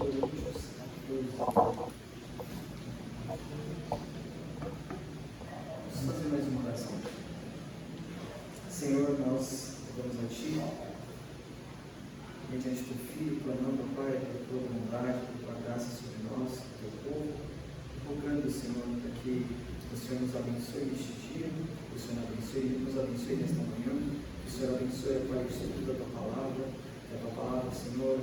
Coríntios 14. Vamos fazer mais uma oração. Senhor, nós vamos a Ti, mediante Teu Filho, clamando, Pai, por Tua bondade, por Tua graça sobre nós, Teu povo, rogando, Senhor, para que o Senhor nos abençoe neste dia, que o Senhor nos abençoe nesta manhã, que o Senhor abençoe, Pai, o estudo da Tua palavra, que a Tua palavra, Senhor,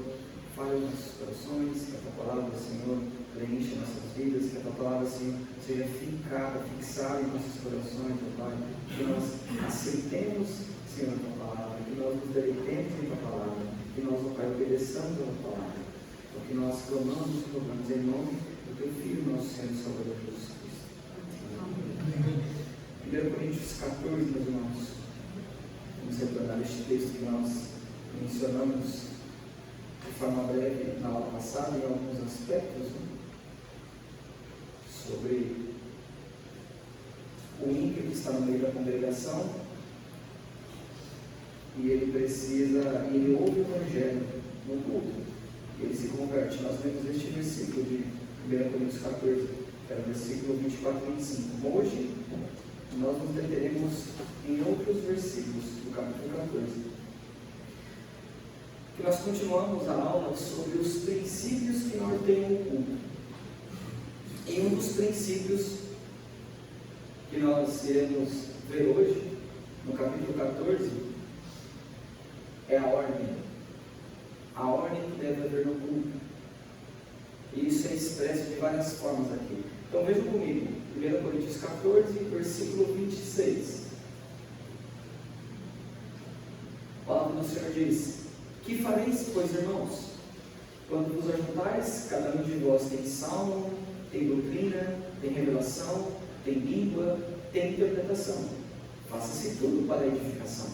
fale os nossos corações, que a Tua palavra, Senhor, preencha nossas vidas, que a Tua palavra, Senhor, seja fixada em nossos corações, ó Pai, que nós aceitemos, Senhor, a Tua palavra, que nós nos deleitemos em Tua palavra, que nós, ó Pai, obedeçamos a Tua palavra, porque nós clamamos e rogamos em nome do Teu Filho, nosso Senhor e Salvador Jesus Cristo. Amém. 1 Coríntios 14, meus irmãos, vamos retornar este texto que nós mencionamos de forma breve na aula passada, em alguns aspectos, sobre o ímpio que está no meio da congregação e ele ouve o Evangelho no culto e ele se converte. Nós vemos este versículo de 1 Coríntios 14, que era o versículo 24 e 25. Hoje nós nos deteremos em outros versículos do capítulo 14. Que nós continuamos a aula sobre os princípios que norteiam o culto. E um dos princípios que nós iremos ver hoje, no capítulo 14, é a ordem. A ordem que deve haver no culto. E isso é expresso de várias formas aqui. Então vejam comigo, 1 Coríntios 14, versículo 26. A palavra do Senhor diz: que fareis, pois, irmãos? Quando vos ajuntais, cada um de vós tem salmo, tem doutrina, tem revelação, tem língua, tem interpretação. Faça-se tudo para a edificação.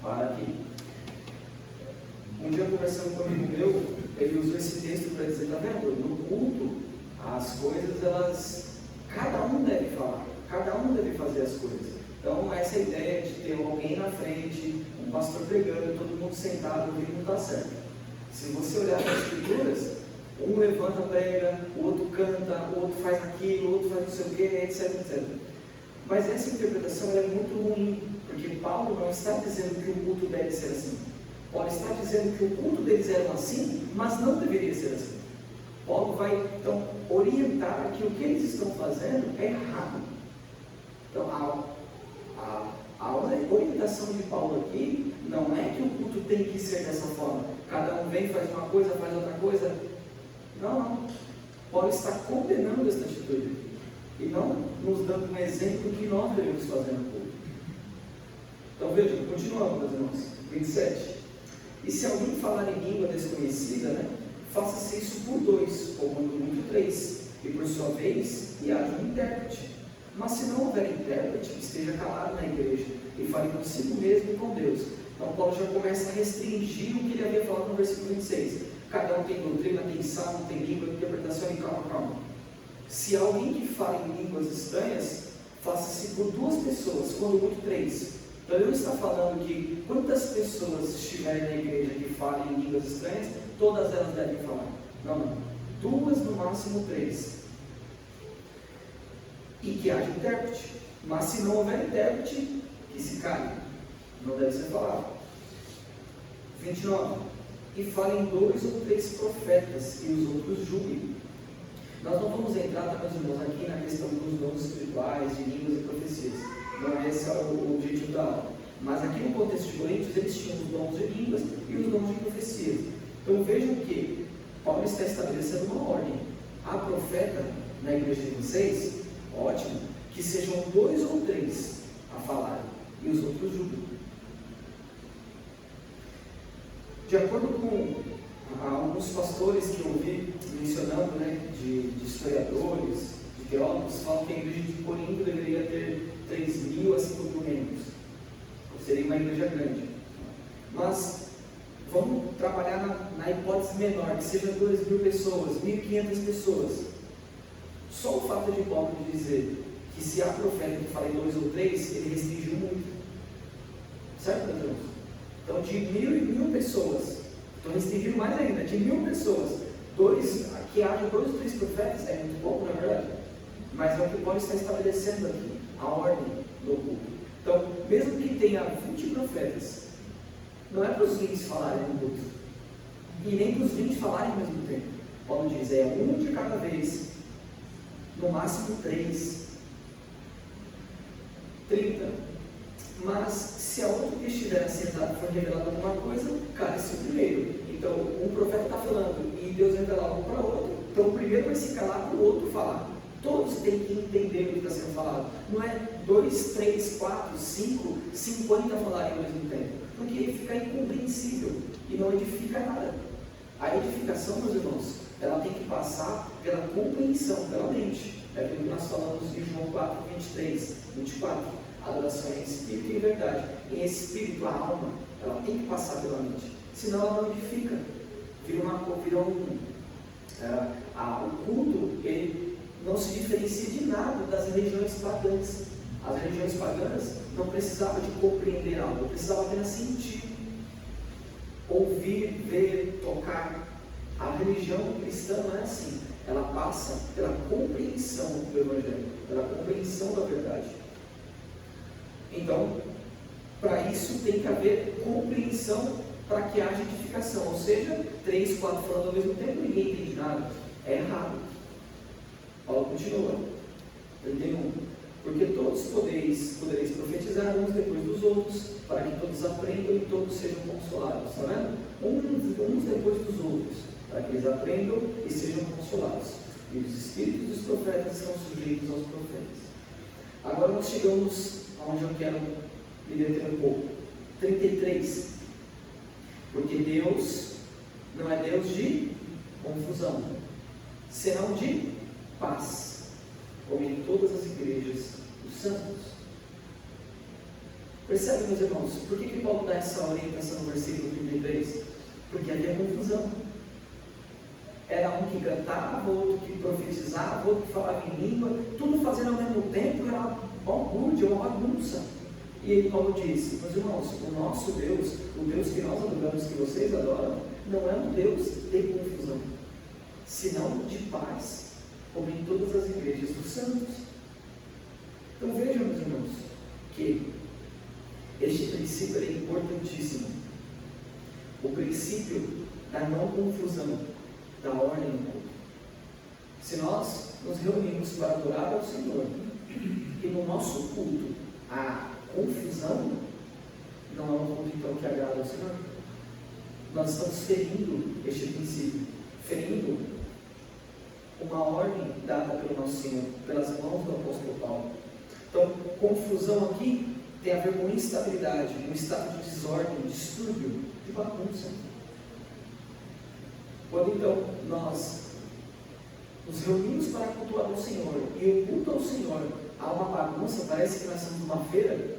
Para que um dia, conversando com um amigo meu, ele usou esse texto para dizer: está vendo? No culto, as coisas, cada um deve falar, cada um deve fazer as coisas. Então, essa ideia de ter alguém na frente, um pastor pregando, todo mundo sentado, ouvindo, não está certo. Se você olhar para as escrituras, um levanta, prega, o outro canta, o outro faz aquilo, o outro faz não sei o quê, etc, etc. Mas essa interpretação é muito ruim, porque Paulo não está dizendo que o culto deve ser assim. Paulo está dizendo que o culto deles era assim, mas não deveria ser assim. Paulo vai, então, orientar que o que eles estão fazendo é errado. Então, a orientação de Paulo aqui não é que o culto tem que ser dessa forma. Cada um vem, faz uma coisa, faz outra coisa. Não. Paulo está condenando esta atitude e não nos dando um exemplo que nós devemos fazer no culto. Então vejam, continuamos, meus irmãos. 27. E se alguém falar em língua desconhecida, faça-se isso por 2, ou quando muito 3, e por sua vez, e haja um intérprete. Mas se não houver intérprete, esteja calado na igreja e fale consigo mesmo e com Deus. Então Paulo já começa a restringir o que ele havia falado no versículo 26. Cada um tem doutrina, tem salmo, tem língua, interpretação e calma. Se alguém que fala em línguas estranhas, faça-se por 2 pessoas, quando muito 3. Então ele não está falando que quantas pessoas estiverem na igreja que falem em línguas estranhas, todas elas devem falar. Não. 2, no máximo 3. E que haja intérprete. Mas se não houver intérprete, que se cale. Não deve ser falado. 29. E falem 2 ou 3 profetas, e os outros julguem. Nós não vamos entrar, meus irmãos, aqui na questão dos dons espirituais, de línguas e profecias. Não é esse o objetivo da aula. Mas aqui no contexto de Coríntios, eles tinham os dons de línguas e os dons de profecias. Então vejam que Paulo está estabelecendo uma ordem. Há profeta na igreja de vocês, ótimo, que sejam 2 ou 3 a falar, e os outros julgam. De acordo com alguns pastores que eu ouvi mencionando, de historiadores, de teólogos, falam que a igreja de Corinto deveria ter 3.000 a 5.000 membros. Seria uma igreja grande. Mas vamos trabalhar na hipótese menor, que seja 2.000 pessoas, 1.500 pessoas. Só o fato de Paulo dizer que se há profeta que fala em 2 ou 3, ele restringiu muito. Certo, meus irmãos? Então, de 1.000 e 1.000 pessoas, estou restringindo mais ainda, de 1.000 pessoas, que haja 2 ou 3 profetas é muito pouco, na verdade, mas é o que Paulo está estabelecendo aqui, a ordem do culto. Então, mesmo que tenha 20 profetas, não é para os 20 falarem no culto, e nem para os 20 falarem ao mesmo tempo. Paulo diz, é um de cada vez, no máximo 3, 30. Mas se a outra que estiver sentado for revelado alguma coisa, cale-se o primeiro. Então, um profeta está falando e Deus revela algo para o outro, então o primeiro vai se calar para o outro falar. Todos têm que entender o que está sendo falado. Não é 2, 3, 4, 5, 50 falarem ao mesmo tempo, porque fica incompreensível e não edifica nada. A edificação, meus irmãos, ela tem que passar pela compreensão, pela mente. É aquilo que nós falamos em João 4, 23, 24. Adoração em espírito e em verdade. Em espírito, a alma, ela tem que passar pela mente. Senão ela não edifica. O culto, ele não se diferencia de nada das religiões pagãs. As religiões pagãs não precisavam de compreender algo, precisavam apenas sentir, ouvir, ver, tocar. A religião cristã não é assim. Ela passa pela compreensão do Evangelho, pela compreensão da verdade. Então, para isso tem que haver compreensão para que haja edificação. Ou seja, 3, 4 falando ao mesmo tempo, ninguém entende nada. É errado. Paulo continua. 31. Porque todos podereis profetizar uns depois dos outros, para que todos aprendam e todos sejam consolados. Está vendo? Uns depois dos outros, para que eles aprendam e sejam consolados. E os espíritos dos profetas são sujeitos aos profetas. Agora nós chegamos aonde eu quero me deter um pouco. 33. Porque Deus não é Deus de confusão, senão de paz, como em todas as igrejas dos santos. Percebe, meus irmãos, por que Paulo dá essa orientação no versículo 33? Porque havia confusão. Era um que cantava, outro que profetizava, outro que falava em língua, tudo fazendo ao mesmo tempo, era uma balbúrdia, uma bagunça. E aí Paulo disse, meus irmãos, o nosso Deus, o Deus que nós adoramos, que vocês adoram, não é um Deus de confusão, senão de paz, como em todas as igrejas dos santos. Então vejam, meus irmãos, que este princípio é importantíssimo. O princípio da não confusão, da ordem do culto. Se nós nos reunimos para adorar ao Senhor, e no nosso culto há confusão, não é um culto então que agrada ao Senhor. Nós estamos ferindo este princípio, ferindo uma ordem dada pelo nosso Senhor, pelas mãos do apóstolo Paulo. Então, confusão aqui tem a ver com instabilidade, um estado de desordem, distúrbio, de bagunça. Quando então nós nos reunimos para cultuar ao Senhor, e o culto ao Senhor há uma bagunça, parece que nós estamos numa feira,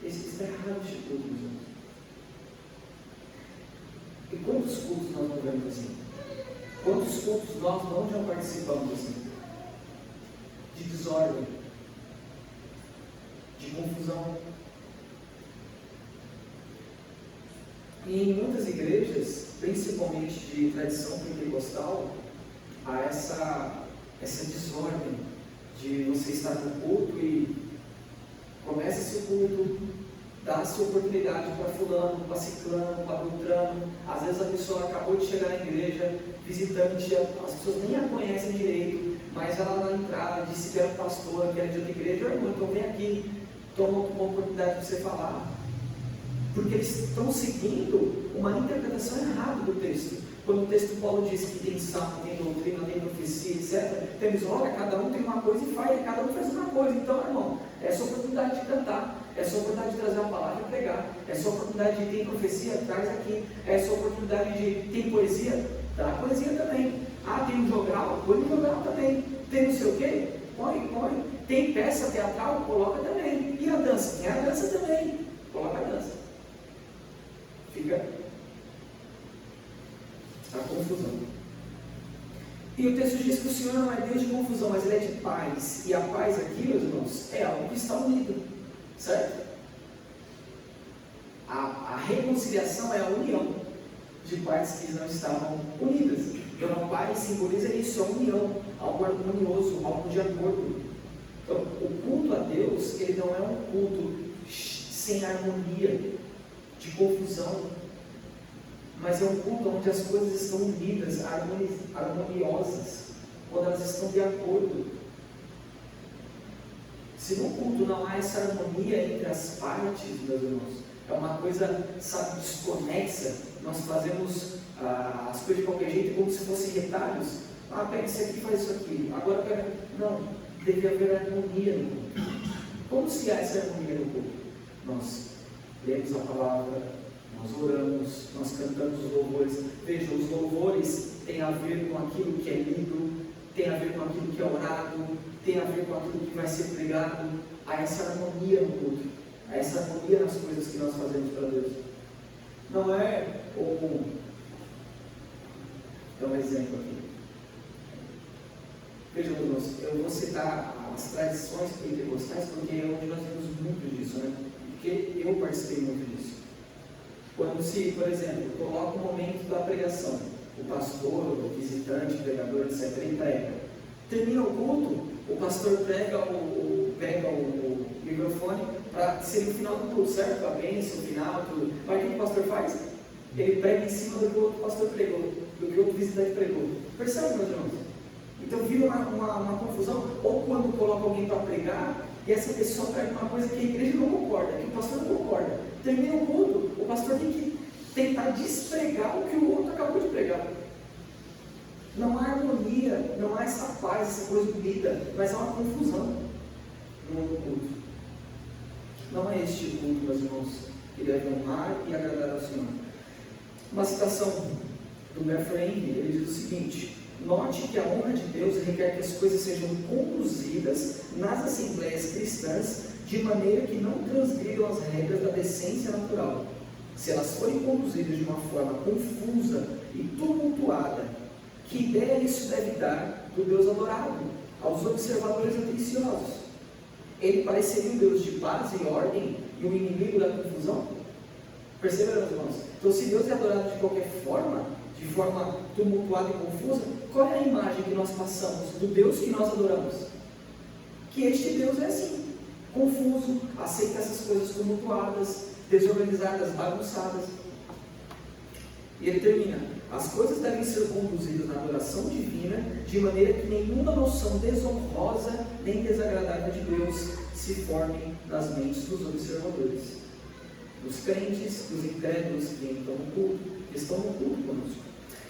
isso está errado de culto, meus irmãos. E quantos cultos nós não vemos assim? Quantos cultos nós não já participamos assim? De desordem, de confusão. E em muitas igrejas, principalmente de tradição pentecostal, há essa desordem de você estar no culto e começa-se o culto, dá-se oportunidade para fulano, para ciclano, para beltrano. Às vezes a pessoa acabou de chegar na igreja, visitante, as pessoas nem a conhecem direito, mas ela na entrada disse que era pastor, que era de outra igreja, irmão, então vem aqui, toma uma oportunidade para você falar. Porque eles estão seguindo uma interpretação errada do texto. Quando o texto Paulo diz que tem salmo, tem doutrina, tem profecia, etc., temos, olha, cada um tem uma coisa e faz, cada um faz uma coisa. Então, irmão, é sua oportunidade de cantar, é sua oportunidade de trazer uma palavra e pregar, é sua oportunidade de ter profecia, traz aqui, é sua oportunidade de ter poesia, dá poesia também. Ah, tem um jogral, põe um jogral também. Tem não sei o quê? Põe. Tem peça teatral, coloca também. E a dança? Tem a dança também, coloca a dança. Fica a confusão. E o texto diz que o Senhor não é Deus de confusão, mas Ele é de paz. E a paz aqui, meus irmãos, é algo que está unido, certo? A reconciliação é a união. de partes que não estavam unidas. Então, o Pai simboliza isso, a união, algo harmonioso, algo de acordo. Então, o culto a Deus, ele não é um culto sem harmonia, de confusão, mas é um culto onde as coisas estão unidas, harmoniosas, quando elas estão de acordo. Se no culto não há essa harmonia entre as partes, meus irmãos, é uma coisa, sabe, desconexa, nós fazemos as coisas de qualquer jeito como se fossem retalhos. Pega isso aqui, faz isso aqui, agora pega. Não, deve haver harmonia no culto. Como se há essa harmonia no culto? Nós lemos a palavra, nós oramos, nós cantamos os louvores. Veja, os louvores têm a ver com aquilo que é lido, tem a ver com aquilo que é orado, tem a ver com aquilo que vai ser pregado. Há essa harmonia no culto, há essa harmonia nas coisas que nós fazemos para Deus. Não é comum. Dá um exemplo aqui. Vejam, irmãos, eu vou citar as tradições pentecostais porque é onde nós vemos muito disso, né? Porque eu participei muito disso. Quando se, por exemplo, coloca o momento da pregação, o pastor, o visitante, o pregador, etc., ele prega. Termina o culto, o pastor pega o microfone para ser o final do culto, certo? A bênção, o final, tudo. Mas o que o pastor faz? Ele prega em cima do que o outro pastor pregou, do que o outro visitante pregou. Percebe, meus irmãos? Então vira uma confusão. Ou quando coloca alguém para pregar, e essa pessoa prega uma coisa que a igreja não concorda, que o pastor não concorda. Termina o culto, o pastor tem que tentar despregar o que o outro acabou de pregar. Não há harmonia, não há essa paz, essa coisa bonita, mas há uma confusão no culto. Não é este culto, meus irmãos, que deve honrar e agradar ao Senhor. Uma citação do Bethlehem, ele diz o seguinte: note que a honra de Deus requer que as coisas sejam conduzidas nas assembleias cristãs de maneira que não transgridam as regras da decência natural. Se elas forem conduzidas de uma forma confusa e tumultuada, que ideia isso deve dar do Deus adorado aos observadores atenciosos? Ele pareceria um Deus de paz e ordem e um inimigo da confusão? Perceberam, meus irmãos? Então, se Deus é adorado de qualquer forma, de forma tumultuada e confusa, qual é a imagem que nós passamos do Deus que nós adoramos? Que este Deus é assim, confuso, aceita essas coisas tumultuadas, desorganizadas, bagunçadas. E ele termina: as coisas devem ser conduzidas na adoração divina, de maneira que nenhuma noção desonrosa nem desagradável de Deus se forme nas mentes dos observadores, dos crentes, dos incrédulos que estão no culto conosco.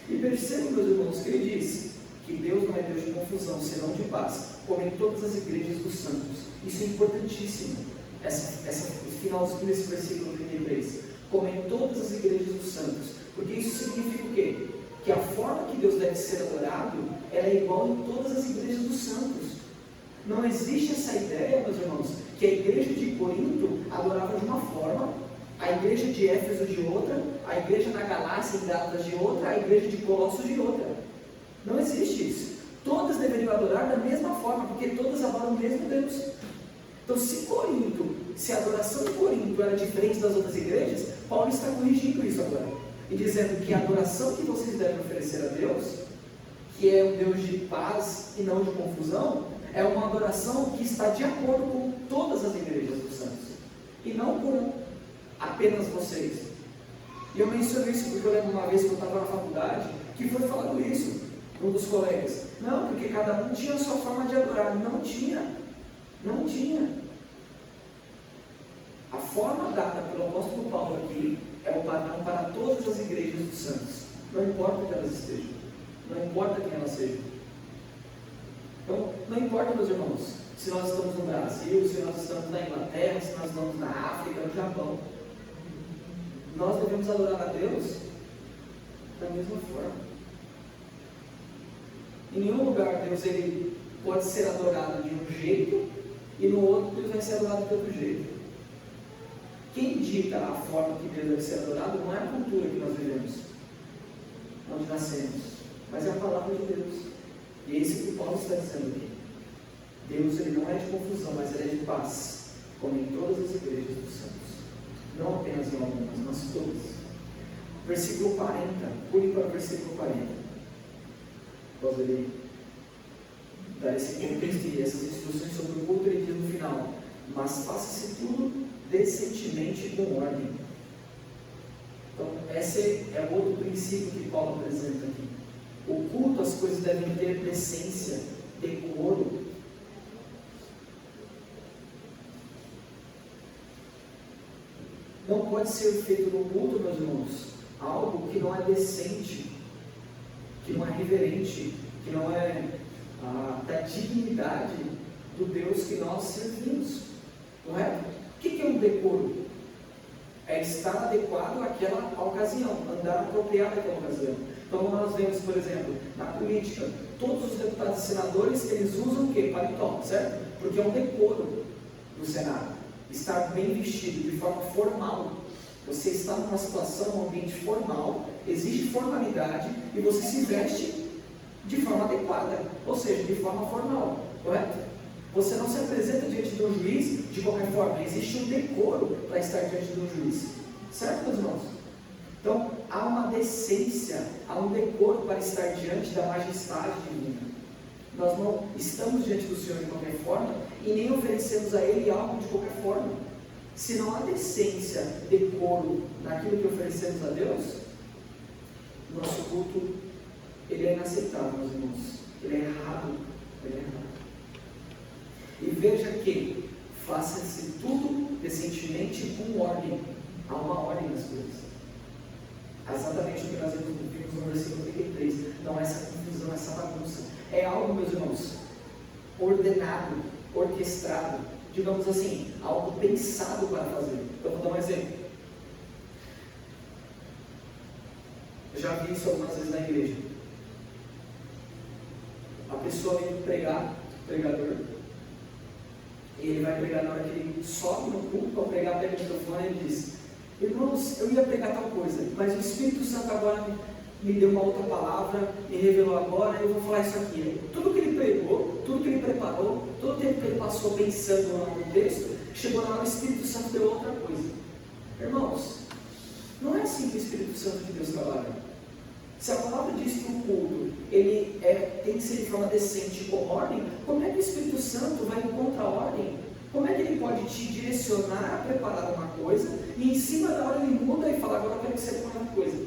E percebam, meus irmãos, que ele diz que Deus não é Deus de confusão, senão de paz, como em todas as igrejas dos santos. Isso é importantíssimo, o finalzinho desse versículo 33, como em todas as igrejas dos santos, porque isso significa o quê? Que a forma que Deus deve ser adorado, ela é igual em todas as igrejas dos santos. Não existe essa ideia, meus irmãos, que a igreja de Corinto adorava de uma forma, a igreja de Éfeso de outra, a igreja na Galácia em Gálatas de outra, a igreja de Colossos de outra. Não existe isso. Todas deveriam adorar da mesma forma, porque todas adoram o mesmo Deus. Então, se a adoração de Corinto era diferente das outras igrejas, Paulo está corrigindo isso agora, e dizendo que a adoração que vocês devem oferecer a Deus, que é um Deus de paz e não de confusão, é uma adoração que está de acordo com todas as igrejas dos santos, e não com apenas vocês. E eu menciono isso porque eu lembro uma vez que eu estava na faculdade, que foi falando isso, um dos colegas. Não, porque cada um tinha a sua forma de adorar. Não tinha. A forma dada pelo apóstolo Paulo aqui é o padrão para todas as igrejas dos santos. Não importa o que elas estejam. Não importa quem elas sejam. Então, não importa, meus irmãos, se nós estamos no Brasil, se nós estamos na Inglaterra, se nós estamos na África, no Japão. Nós devemos adorar a Deus da mesma forma. Em nenhum lugar Deus ele pode ser adorado de um jeito e no outro Deus vai ser adorado de outro jeito. Quem dita a forma que Deus deve ser adorado não é a cultura que nós vivemos, onde nascemos, mas é a palavra de Deus. E é isso que Paulo está dizendo aqui. Deus ele não é de confusão, mas ele é de paz, como em todas as igrejas dos santos. Não apenas em algumas, mas todas. Versículo 40, pule para o versículo 40. Após ele dar esse contexto e essas instruções sobre o culto, ele diz no final: mas faça-se tudo decentemente com ordem. Então, esse é o outro princípio que Paulo apresenta aqui. O culto, as coisas devem ter decência, decoro. Não pode ser feito no culto, meus irmãos, algo que não é decente, que não é reverente, que não é da dignidade do Deus que nós servimos. Correto? O que é um decoro? É estar adequado àquela ocasião, andar apropriado àquela ocasião. Então nós vemos, por exemplo, na política, todos os deputados e senadores, eles usam o quê? Paletó, certo? Porque é um decoro do Senado. Estar bem vestido, de forma formal. Você está numa situação, um ambiente formal, existe formalidade e você se veste de forma adequada, ou seja, de forma formal, correto? Você não se apresenta diante de um juiz de qualquer forma, existe um decoro para estar diante de um juiz, certo, meus irmãos? Então, há uma decência, há um decoro para estar diante da majestade divina. Nós não estamos diante do Senhor de qualquer forma e nem oferecemos a Ele algo de qualquer forma. Se não há decência, decoro naquilo que oferecemos a Deus, nosso culto, ele é inaceitável, meus irmãos. Ele é errado. Ele é errado. E veja que faça-se tudo decentemente com ordem. Há uma ordem nas coisas. Exatamente o que nós vimos no versículo 33. Não é essa confusão, essa bagunça. É algo, meus irmãos, ordenado, orquestrado, digamos assim, algo pensado para fazer. Eu vou dar um exemplo. Eu já vi isso algumas vezes na igreja. A pessoa vem pregar, o pregador, e ele vai pregar na hora que ele sobe no púlpito para pregar, pega o microfone e ele diz: irmãos, eu ia pregar tal coisa, mas o Espírito Santo agora me deu uma outra palavra, me revelou agora, eu vou falar isso aqui. Tudo que ele pregou, tudo que ele preparou, todo o tempo que ele passou pensando no texto, chegou na hora, o Espírito Santo deu outra coisa. Irmãos, não é assim que o Espírito Santo de Deus trabalha. Se a palavra diz que o culto ele tem que ser de forma decente com ordem, como é que o Espírito Santo vai contra a ordem? Como é que ele pode te direcionar a preparar uma coisa e em cima da hora ele muda e fala: agora eu quero que você prepare uma coisa?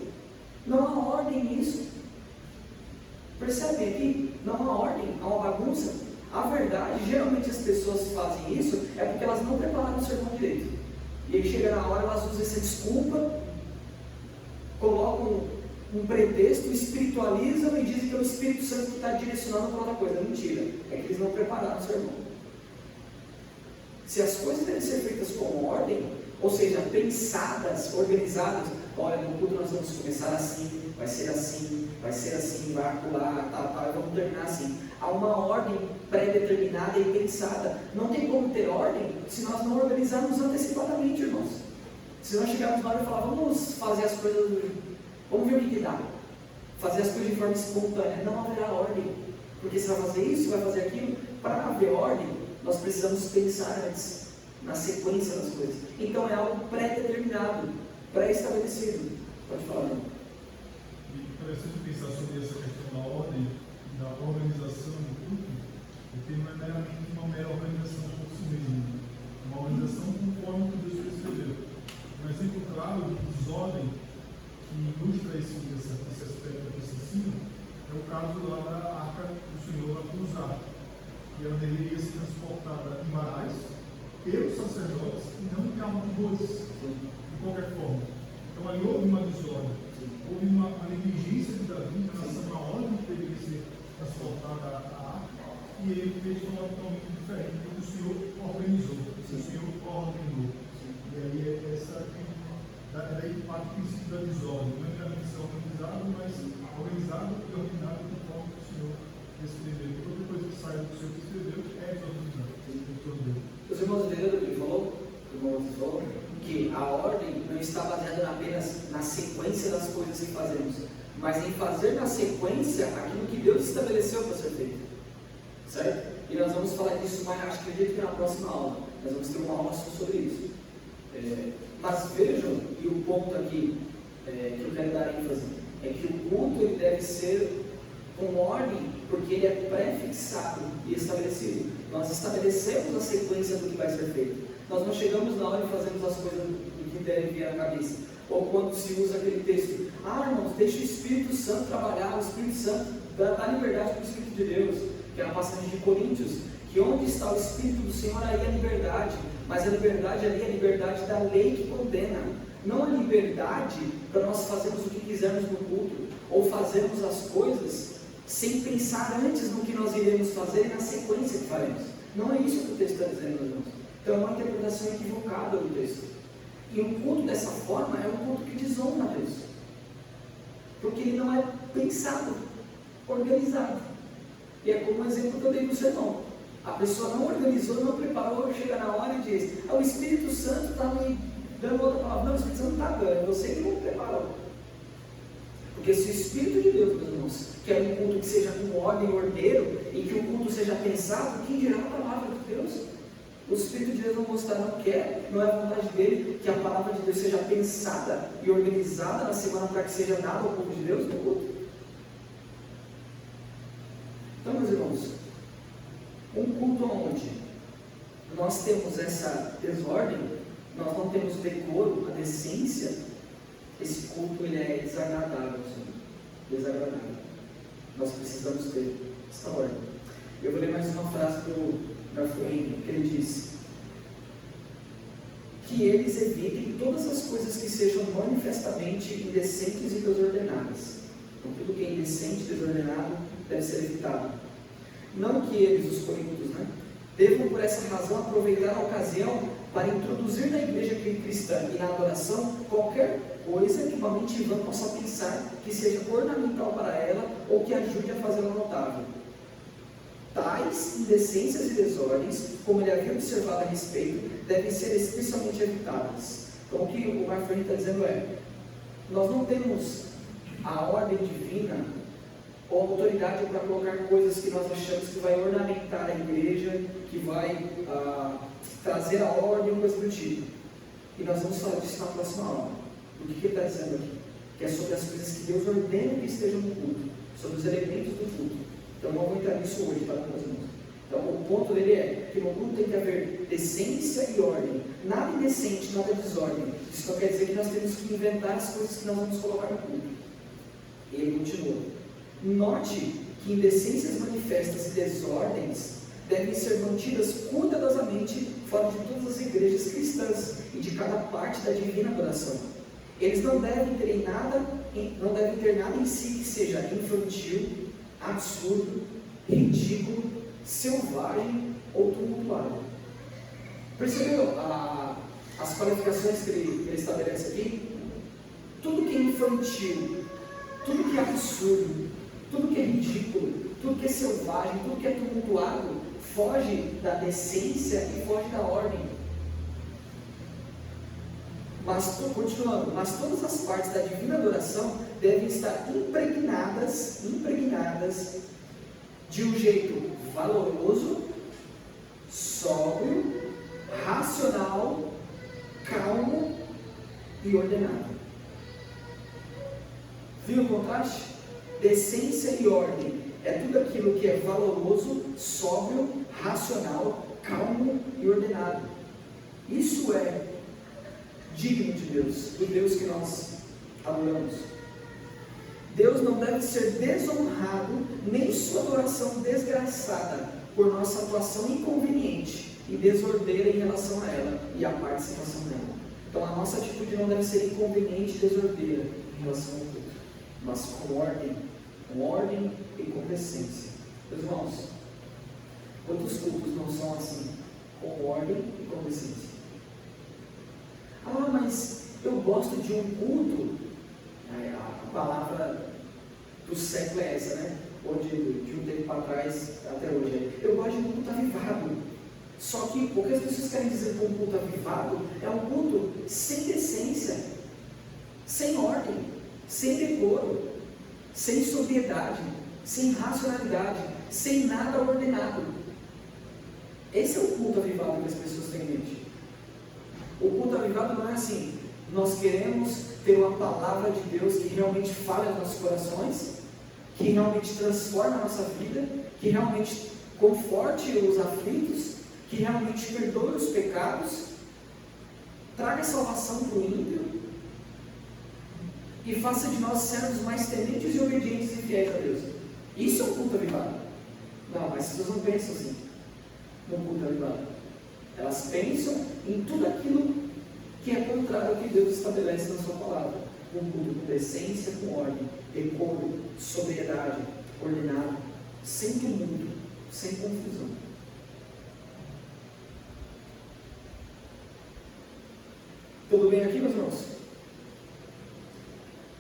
Não há ordem nisso. Percebem aqui? Não há ordem, há uma bagunça. A verdade, geralmente as pessoas fazem isso é porque elas não prepararam o sermão direito. E aí chega na hora, elas usam essa desculpa, colocam um pretexto, espiritualizam e dizem que é o Espírito Santo que está direcionando para outra coisa. Mentira, é que eles não prepararam o sermão. Se as coisas devem ser feitas com ordem, ou seja, pensadas, organizadas, olha, no culto nós vamos começar assim, vai ser assim, vai acular, tal, e vamos terminar assim. Há uma ordem pré-determinada e pensada. Não tem como ter ordem se nós não organizarmos antecipadamente, irmãos. Se nós chegarmos na hora e falar: vamos fazer as coisas, vamos ver o que dá. Fazer as coisas de forma espontânea. Não haverá ordem. Porque você vai fazer isso, vai fazer aquilo. Para haver ordem, nós precisamos pensar antes, na sequência das coisas. Então é algo pré-determinado, pré-estabelecido. Pode falar, não? E interessante pensar sobre essa questão da ordem, da organização do culto, porque não é meramente uma mera organização por si mesmo, é uma organização conforme o que Deus prescreveu. Um exemplo claro de desordem que ilustra esse aspecto aqui acima é o caso lá da Arca do Senhor a cruzar, que ela deveria ser transportada em varais pelos sacerdotes e não em carro de bois, de qualquer forma. Então ali houve uma desordem, houve uma negligência de Davi em relação à ordem que deveria ser transportada a arca, e ele fez de forma totalmente diferente do que o Senhor organizou, o Senhor ordenou. E aí essa daí parte do princípio da desordem, não é meramente ser organizado, mas organizado e ordenado conforme o Senhor escreveu. Toda coisa que sai do que o Senhor escreveu é desordenada. Os irmãos entenderam o que ele falou? O irmão falou que a ordem não está baseada apenas na sequência das coisas que fazemos, mas em fazer na sequência aquilo que Deus estabeleceu para ser feito. Certo? E nós vamos falar disso mais, acredito que na próxima aula. Nós vamos ter uma aula só sobre isso. Mas vejam, e o ponto aqui que eu quero dar ênfase é que o culto ele deve ser com ordem, porque ele é pré-fixado e estabelecido. Nós estabelecemos a sequência do que vai ser feito. Nós não chegamos na hora e fazemos as coisas do que deve vir à cabeça. Ou quando se usa aquele texto, irmãos, deixa o Espírito Santo trabalhar, o Espírito Santo dá liberdade para o Espírito de Deus, que é a passagem de Coríntios, que onde está o Espírito do Senhor, aí a liberdade, mas a liberdade ali é a liberdade da lei que condena, não a liberdade para nós fazermos o que quisermos no culto, ou fazermos as coisas sem pensar antes no que nós iremos fazer e na sequência que faremos. Não é isso que o texto está dizendo, meus irmãos. Então é uma interpretação equivocada do texto. E um culto dessa forma é um culto que desonra a Deus, porque ele não é pensado, organizado. E é como o exemplo que eu dei no sermão. A pessoa não organizou, não preparou, chega na hora e diz: o Espírito Santo está me dando outra palavra. Não, o Espírito Santo não está dando, é você que não preparou. Porque se o Espírito de Deus, meus irmãos, quer um culto que seja com ordem, ordeiro, e que o culto seja pensado, quem dirá a palavra de Deus? O Espírito de Deus não quer, não é a vontade dele que a palavra de Deus seja pensada e organizada na semana para que seja dada ao povo de Deus no culto. Então, meus irmãos, um culto onde nós temos essa desordem, nós não temos decoro, a decência, esse culto ele é desagradável, Senhor. Desagradável. Nós precisamos ter essa ordem. Eu vou ler mais uma frase do Garfield, que ele diz: que eles evitem todas as coisas que sejam manifestamente indecentes e desordenadas. Então, tudo que é indecente e desordenado deve ser evitado. Não que eles, os coríntios, devam por essa razão aproveitar a ocasião para introduzir na igreja cristã e na adoração qualquer coisa que uma mente vã possa pensar que seja ornamental para ela ou que ajude a fazê-la notável. Tais indecências e desordens, como ele havia observado a respeito, devem ser especialmente evitadas. Então, o que o Garfield está dizendo é: nós não temos a ordem divina ou autoridade para colocar coisas que nós achamos que vai ornamentar a igreja, que vai trazer a ordem, coisa do tipo. E nós vamos falar disso na próxima aula. O que ele está dizendo aqui? Que é sobre as coisas que Deus ordena que estejam no culto, sobre os elementos do culto. Então não vou entrar nisso hoje, tá, meus irmãos? Então o ponto dele é que no culto tem que haver decência e ordem. Nada indecente, nada desordem. Isso não quer dizer que nós temos que inventar as coisas que nós vamos colocar no culto. E ele continua: note que indecências manifestas e desordens devem ser mantidas cuidadosamente fora de todas as igrejas cristãs e de cada parte da divina adoração. Eles não devem ter nada em si que seja infantil, absurdo, ridículo, selvagem ou tumultuado. Percebeu as qualificações que ele estabelece aqui? Tudo que é infantil, tudo que é absurdo, tudo que é ridículo, tudo que é selvagem, tudo que é tumultuado, foge da decência e foge da ordem. Mas, continuando, mas todas as partes da divina adoração devem estar impregnadas de um jeito valoroso, sóbrio, racional, calmo e ordenado. Viu o contraste? Decência e ordem é tudo aquilo que é valoroso, sóbrio, racional, calmo e ordenado. Isso é digno de Deus, do Deus que nós adoramos. Deus não deve ser desonrado, nem sua adoração desgraçada, por nossa atuação inconveniente e desordeira em relação a ela e à participação nela. Então a nossa atitude não deve ser inconveniente e desordeira em relação ao culto, mas com ordem e com decência. Meus irmãos, quantos cultos não são assim, com ordem e com decência? Mas eu gosto de um culto, a palavra do século é essa, ou de um tempo para trás até hoje. Eu gosto de um culto avivado. Só que o que as pessoas querem dizer com um culto avivado é um culto sem decência, sem ordem, sem decoro, sem sobriedade, sem racionalidade, sem nada ordenado. Esse é o culto avivado que as pessoas têm em mente. O culto avivado não é assim: Nós queremos ter uma palavra de Deus que realmente fale aos nossos corações, que realmente transforme a nossa vida, que realmente conforte os aflitos, que realmente perdoe os pecados, traga salvação para o ímpio e faça de nós servos mais tementes e obedientes e fiéis a Deus. Isso é um culto avivado. Não, mas as pessoas não pensam assim no culto avivado. Elas pensam em tudo aquilo que é contrário ao que Deus estabelece na sua palavra. Um culto com decência, com ordem, decoro, sobriedade, ordenado, sem tumulto, sem confusão. Tudo bem aqui, meus irmãos?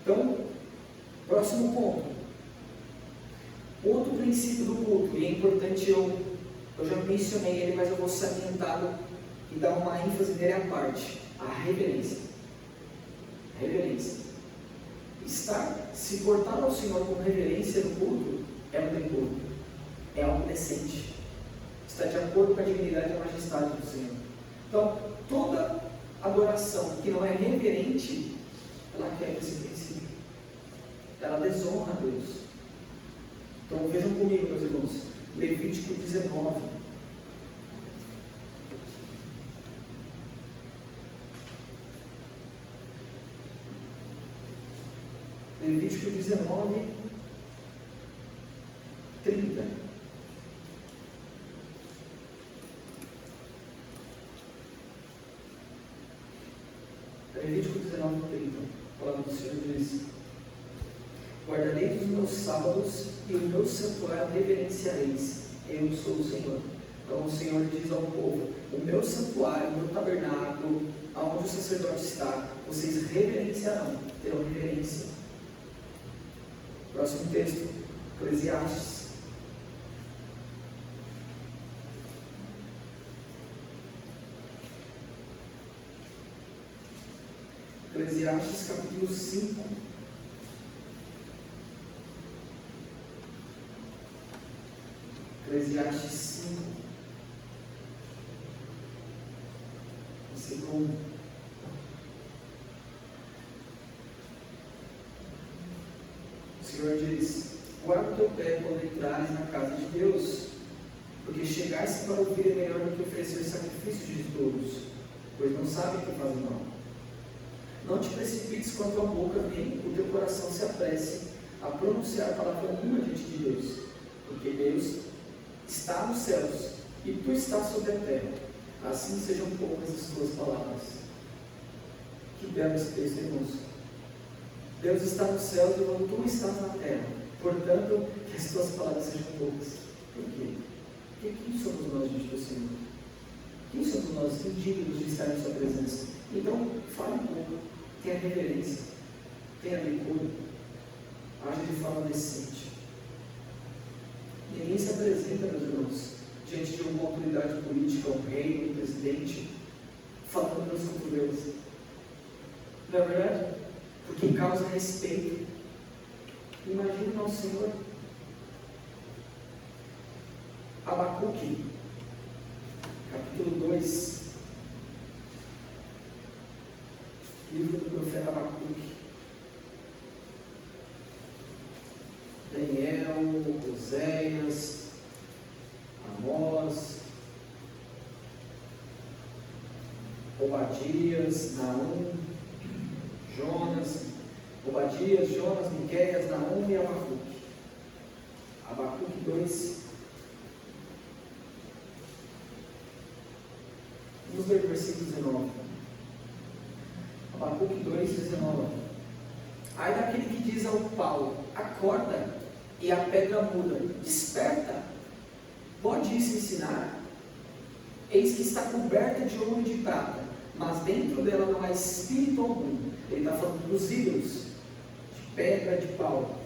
Então, próximo ponto. Outro princípio do culto, e é importante, eu já mencionei ele, mas eu vou salientá-lo e dar uma ênfase nele à parte: a reverência. A reverência. Se portar ao Senhor com reverência no culto é um decoro, é algo decente, está de acordo com a dignidade e a majestade do Senhor. Então, toda adoração que não é reverente, ela quebra esse princípio, ela desonra a Deus. Então vejam comigo, meus irmãos, Levítico 19. Levítico 19, 30. Levítico 19, 30. A palavra do Senhor diz: guardarei os meus sábados e o meu santuário reverenciareis. Eu sou o Senhor. Então o Senhor diz ao povo: o meu santuário, o meu tabernáculo, aonde o sacerdote está, vocês reverenciarão, terão reverência. Próximo texto, Eclesiastes. Eclesiastes capítulo 5. Eclesiastes 5, versículo 1. O Senhor diz: guarda o teu pé quando entrares na casa de Deus, porque chegar-se para ouvir é melhor do que oferecer sacrifícios de todos, pois não sabem que fazem mal. Não te precipites com a tua boca, nem o teu coração se apresse a pronunciar palavra nenhuma diante de Deus, porque Deus está nos céus e tu estás sobre a terra. Assim sejam poucas as tuas palavras. Que belo esse texto, irmãos. Deus está nos céus e tu estás na terra. Portanto, que as tuas palavras sejam poucas. Por quê? Porque quem somos nós diante do Senhor? Quem somos nós indignos de estar em sua presença? Então, fale um pouco. Tenha reverência. Tenha decoro. Age de forma decente. Ninguém se apresenta, meus irmãos, diante de uma autoridade política, um rei, um presidente, falando pelos cotovelos. Não é verdade? Porque causa respeito. Imagine o nosso Senhor. Abacuque, capítulo 2. Livro do profeta Abacuque. Daniel, Oséias, Amós, Obadias, Naum, Obadias, Jonas, Miqueias, Naum e Abacuque. Abacuque 2. Vamos ler o versículo 19. Abacuque 2, 19. Ai daquele que diz ao pau: acorda, e a pedra muda: desperta, pode isso ensinar? Eis que está coberta de ouro e de prata, mas dentro dela não há espírito algum. Ele está falando dos ídolos, de pedra, de pau,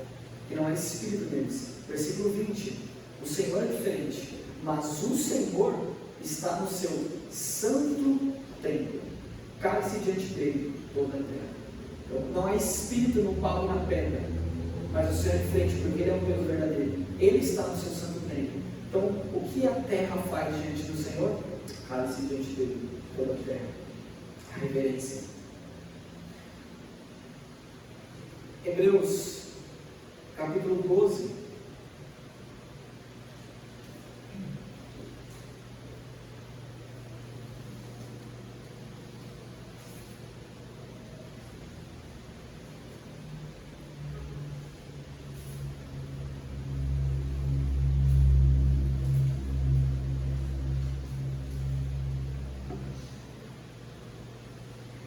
que não há espírito neles. Versículo 20. O Senhor é diferente, mas o Senhor está no seu santo templo. Cale-se diante dele toda a terra. Então, não há espírito no pau e na pedra, mas o Senhor é diferente, porque Ele é um Deus verdadeiro. Ele está no seu santo templo. Então, o que a terra faz diante do Senhor? Cale-se diante dele toda a terra. A reverência. Hebreus, capítulo 12.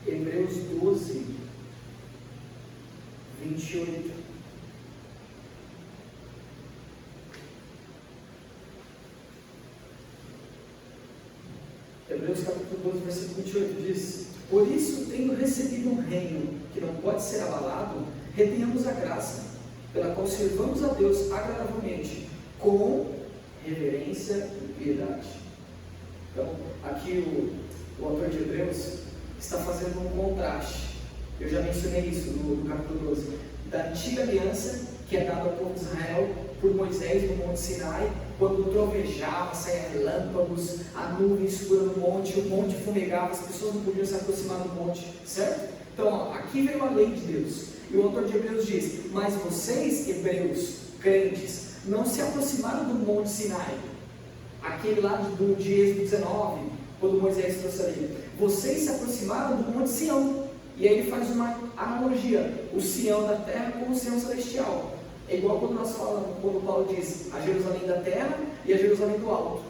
Hebreus 12, 28. Hebreus capítulo 12, versículo 28 diz: por isso, tendo recebido um reino que não pode ser abalado, retenhamos a graça, pela qual servamos a Deus agradavelmente, com reverência e piedade. Então, aqui o autor de Hebreus está fazendo um contraste. Eu já mencionei isso no capítulo 12, da antiga aliança que é dada ao povo de Israel por Moisés no Monte Sinai, quando trovejava, saia relâmpagos, a nuvem escura no monte, o monte fumegava, as pessoas não podiam se aproximar do monte, certo? Então, aqui veio a lei de Deus, e o autor de Hebreus diz: mas vocês, hebreus, crentes, não se aproximaram do Monte Sinai, aquele lá de Êxodo 19, quando Moisés trouxe ali. Vocês se aproximaram do Monte Sião. E aí ele faz uma analogia: o Sião da terra com o Sião celestial. É igual quando nós falamos, quando Paulo diz a Jerusalém da terra e a Jerusalém do alto.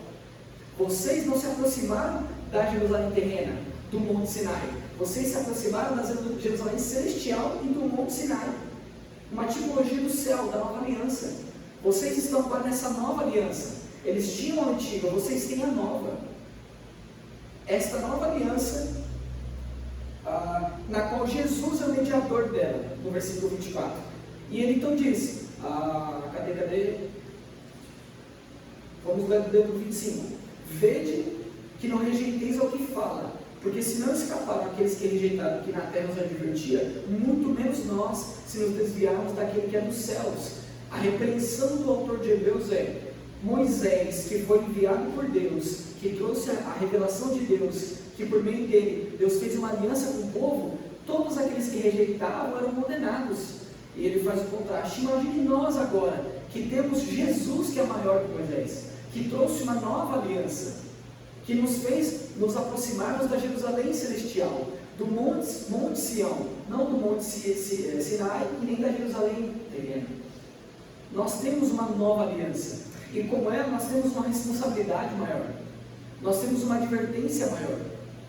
Vocês não se aproximaram da Jerusalém terrena, do Monte Sinai. Vocês se aproximaram da Jerusalém celestial e do Monte Sinai. Uma tipologia do céu, da nova aliança. Vocês estão agora nessa nova aliança. Eles tinham a antiga, vocês têm a nova. Esta nova aliança, na qual Jesus é o mediador dela, no versículo 24. E ele então diz, cadê? Vamos ler do 25. Vede que não rejeiteis ao que fala, porque se não escaparam aqueles que rejeitaram, que na terra nos advertia, muito menos nós, se nos desviarmos daquele que é dos céus. A repreensão do autor de Hebreus é: Moisés, que foi enviado por Deus, que trouxe a revelação de Deus, que por meio dele Deus fez uma aliança com o povo, todos aqueles que rejeitavam eram condenados. E ele faz o contraste. Imagine nós agora, que temos Jesus, que é maior que Moisés, que trouxe uma nova aliança, que nos fez nos aproximarmos da Jerusalém celestial, do Monte Sião, não do Monte Sinai e nem da Jerusalém terrena. Nós temos uma nova aliança, e com ela nós temos uma responsabilidade maior, nós temos uma advertência maior.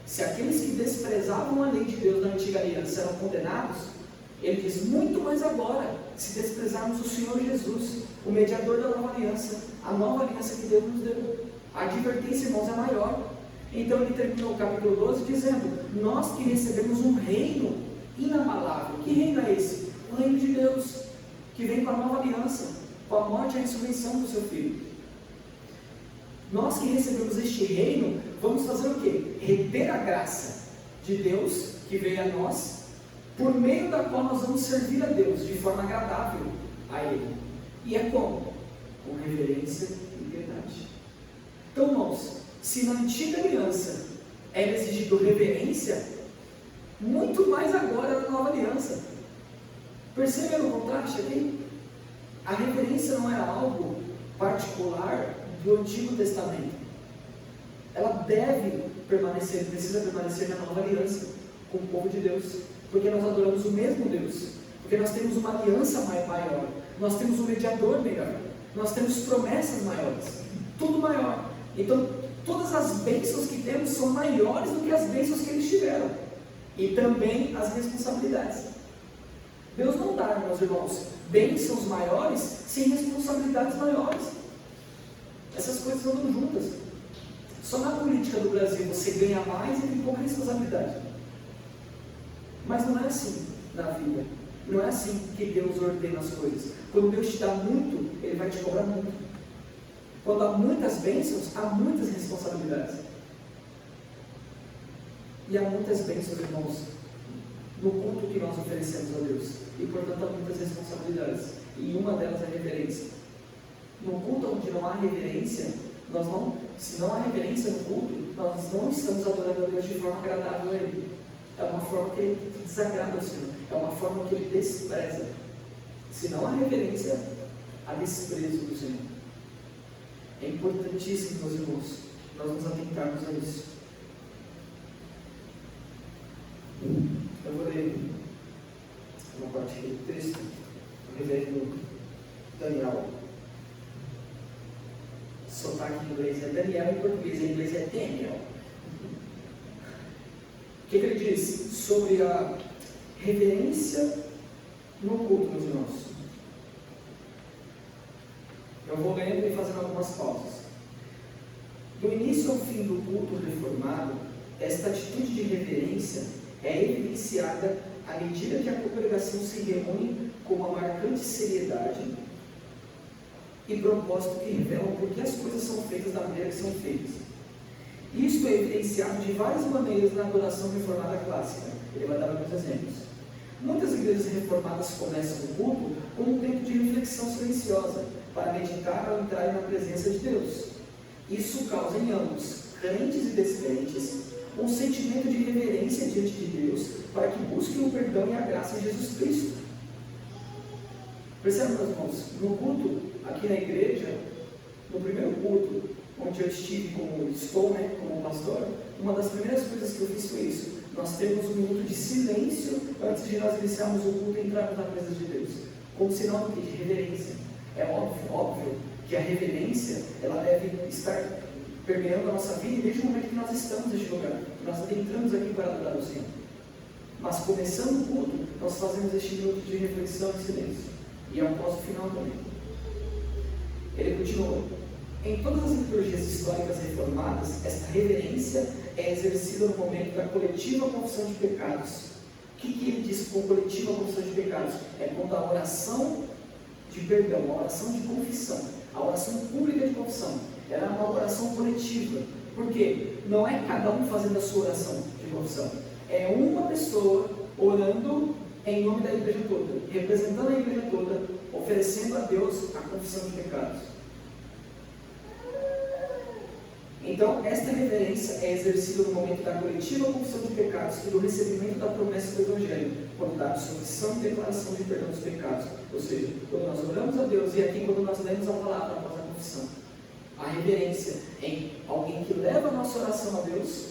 Se aqueles que desprezavam a lei de Deus na antiga aliança eram condenados, ele diz: muito mais agora, se desprezarmos o Senhor Jesus, o mediador da nova aliança, a nova aliança que Deus nos deu. A advertência, irmãos, é maior. Então ele terminou o capítulo 12 dizendo: nós que recebemos um reino inabalável. Que reino é esse? O reino de Deus, que vem com a nova aliança, com a morte e a ressurreição do seu Filho. Nós que recebemos este reino, vamos fazer o quê? Reter a graça de Deus que veio a nós, por meio da qual nós vamos servir a Deus de forma agradável a Ele. E é como? Com reverência e piedade. Então, irmãos, se na antiga aliança era exigido reverência, muito mais agora na nova aliança. Perceberam o contraste aqui? A reverência não era algo particular do Antigo Testamento. Ela deve permanecer, precisa permanecer na nova aliança com o povo de Deus, porque nós adoramos o mesmo Deus, porque nós temos uma aliança maior, nós temos um mediador melhor, nós temos promessas maiores, tudo maior. Então, todas as bênçãos que temos são maiores do que as bênçãos que eles tiveram, e também as responsabilidades. Deus não dá, meus irmãos, bênçãos maiores sem responsabilidades maiores. Essas coisas andam juntas. Só na política do Brasil você ganha mais e tem pouca responsabilidade. Mas não é assim na vida. Não é assim que Deus ordena as coisas. Quando Deus te dá muito, Ele vai te cobrar muito. Quando há muitas bênçãos, há muitas responsabilidades. E há muitas bênçãos, irmãos, no culto que nós oferecemos a Deus. E portanto há muitas responsabilidades. E uma delas é a reverência. No culto onde não há reverência, se não há reverência no culto, nós não estamos adorando a Deus de forma agradável a Ele. É uma forma que Ele desagrada ao Senhor. É uma forma que Ele despreza. Se não há reverência, há desprezo do Senhor. É importantíssimo, meus irmãos, nós nos atentarmos a isso. Eu vou ler uma parte aqui do texto, do reverendo Daniel. Sotaque em inglês é Daniel, em português em inglês é Daniel. O que ele diz sobre a reverência no culto, meus irmãos? Eu vou lendo e fazendo algumas pausas. Do início ao fim do culto reformado, esta atitude de reverência é evidenciada à medida que a congregação se reúne com uma marcante seriedade e propósito que revelam por que as coisas são feitas da maneira que são feitas. Isto é evidenciado de várias maneiras na adoração reformada clássica. Ele vai dar alguns exemplos. Muitas igrejas reformadas começam o culto com um tempo de reflexão silenciosa, para meditar ao entrarem na presença de Deus. Isso causa em ambos, crentes e descrentes, um sentimento de reverência diante de Deus, para que busquem o perdão e a graça em Jesus Cristo. Percebam, meus irmãos, no culto, aqui na igreja, no primeiro culto, onde eu estive como pastor, uma das primeiras coisas que eu fiz foi isso. Nós temos um minuto de silêncio antes de nós iniciarmos o culto e entrarmos na presença de Deus, como sinal de reverência. É óbvio que a reverência, ela deve estar permeando a nossa vida desde o momento que nós estamos neste lugar, que nós entramos aqui para adorar o Senhor. Mas começando o culto, nós fazemos este minuto de reflexão e silêncio. E após o final também. Ele continua: em todas as liturgias históricas reformadas, esta reverência é exercida no momento da coletiva confissão de pecados. O que ele diz com coletiva confissão de pecados? É quando a oração de perdão, a oração de confissão, a oração pública de confissão, ela é uma oração coletiva. Por quê? Não é cada um fazendo a sua oração de confissão. É uma pessoa orando em nome da igreja toda, representando a igreja toda, oferecendo a Deus a confissão de pecados. Então, esta reverência é exercida no momento da coletiva confissão de pecados e do recebimento da promessa do Evangelho, quando dá absolvição e declaração de perdão dos pecados. Ou seja, quando nós oramos a Deus e aqui quando nós lemos a palavra após a confissão. A reverência em alguém que leva a nossa oração a Deus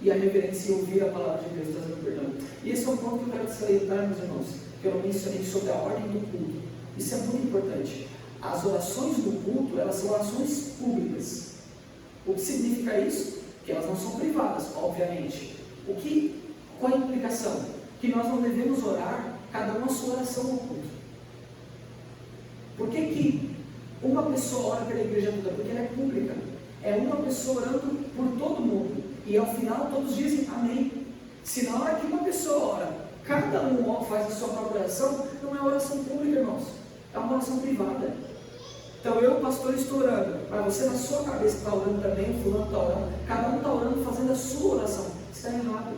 e a reverência em ouvir a palavra de Deus trazendo perdão. E esse é um ponto que eu quero salientar, meus irmãos, que eu não mencionei sobre a ordem do culto. Isso é muito importante. As orações do culto, elas são orações públicas. O que significa isso? Que elas não são privadas, obviamente. Qual é a implicação? Que nós não devemos orar cada uma a sua oração no culto. Por que uma pessoa ora pela igreja toda? Porque ela é pública. É uma pessoa orando por todo mundo. E ao final todos dizem amém. Se na hora que uma pessoa ora, cada um faz a sua própria oração, não é oração pública, irmãos. É uma oração privada. Então eu, pastor, estou orando. Para você na sua cabeça está orando também, o fulano está orando. Cada um está orando fazendo a sua oração. Está errado.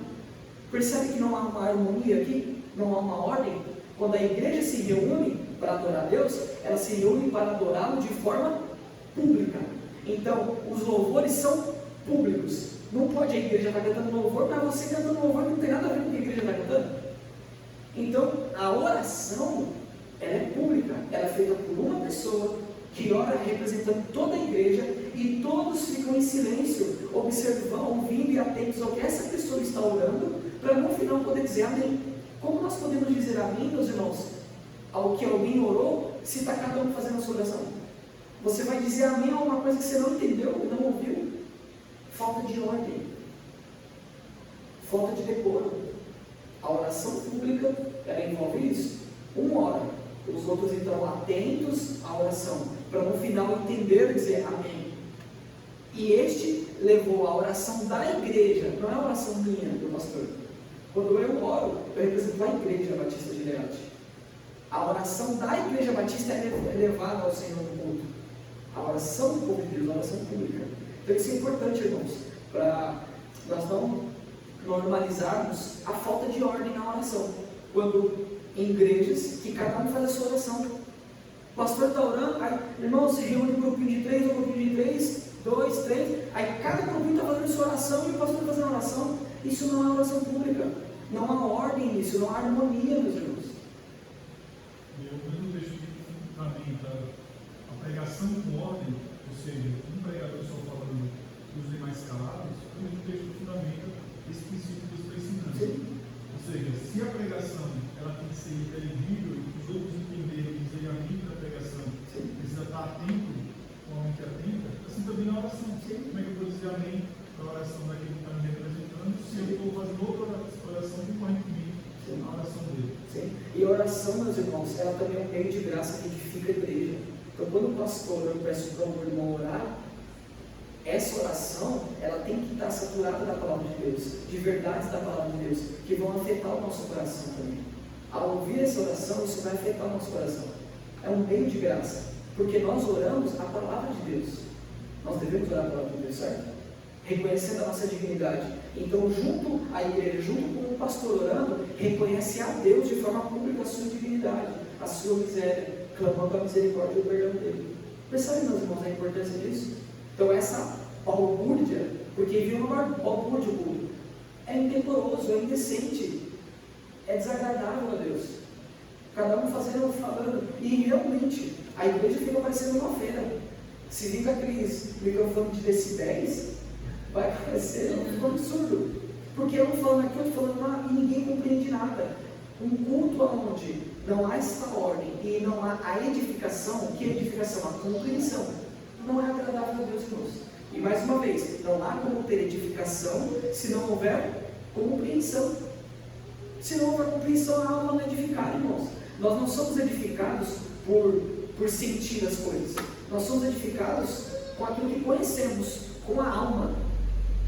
Percebe que não há uma harmonia aqui? Não há uma ordem? Quando a igreja se reúne para adorar a Deus, ela se reúne para adorá-lo de forma pública. Então, os louvores são públicos. Não pode a igreja estar cantando louvor para você cantando louvor que não tem nada a ver com o que a igreja está cantando. Então, a oração, ela é pública. Ela é feita por uma pessoa que ora representando toda a igreja e todos ficam em silêncio, observando, ouvindo e atentos ao que essa pessoa está orando, para no final poder dizer amém. Como nós podemos dizer amém, meus irmãos, ao que alguém orou, se está cada um fazendo a sua oração? Você vai dizer amém a uma coisa que você não entendeu, não ouviu? Falta de ordem, falta de decoro. A oração pública, ela envolve isso. Um ora, os outros então atentos à oração, para no final entender e dizer amém. E este levou a oração da igreja, não é a oração minha, do pastor. Quando eu oro, eu represento a igreja batista de Learte. A oração da igreja batista é levada ao Senhor no culto. A oração do povo de Deus, a oração pública. Então isso é importante, irmãos, para nós não normalizarmos a falta de ordem na oração. Quando em igrejas que cada um faz a sua oração. O pastor está orando, aí irmão, se reúne um grupinho de 3, um grupinho de 3, 2, 3, aí cada grupinho está fazendo a sua oração e o pastor fazendo a oração. Isso não é oração pública. Não há ordem nisso, não há harmonia, meus irmãos. E pregação com ordem, ou seja, um pregador só falando e os demais calados, como o texto fundamenta esse princípio que eu estou ensinando. Ou seja, se a pregação ela tem que ser inteligível e os outros entenderem e dizerem a mim da pregação, precisa estar atento, com a mente atenta, assim também na oração. Como é que eu vou dizer amém para a oração daquele que está me representando se eu estou fazendo outra oração concorrentemente à oração dele? Sim. E a oração, meus irmãos, ela também é um meio de graça que edifica a igreja. Então, quando o pastor, eu peço para o irmão orar, essa oração, ela tem que estar saturada da palavra de Deus, de verdades da palavra de Deus, que vão afetar o nosso coração também. Ao ouvir essa oração, isso vai afetar o nosso coração. É um meio de graça, porque nós oramos a palavra de Deus. Nós devemos orar a palavra de Deus, certo? Reconhecendo a nossa dignidade. Então, junto à igreja, junto com o pastor orando, reconhece a Deus de forma pública a sua dignidade, a sua miséria, clamando a misericórdia e o perdão dele. Percebe, meus irmãos, a importância disso? Então, essa balbúrdia, porque viu uma balbúrdia, é indecoroso, é indecente, é desagradável a Deus. Cada um fazendo, falando, e realmente a igreja fica parecendo uma feira. Se vir com aqueles microfones de decibéis, vai parecer um absurdo, porque um falando aqui, outro falando lá, e ninguém compreende nada. Um culto onde não há esta ordem e não há a edificação, que é edificação? A compreensão, não é agradável a Deus, irmãos. E mais uma vez, não há como ter edificação se não houver compreensão. Se não houver compreensão, a alma não é edificada, irmãos. Nós não somos edificados por sentir as coisas. Nós somos edificados com aquilo que conhecemos, com a alma,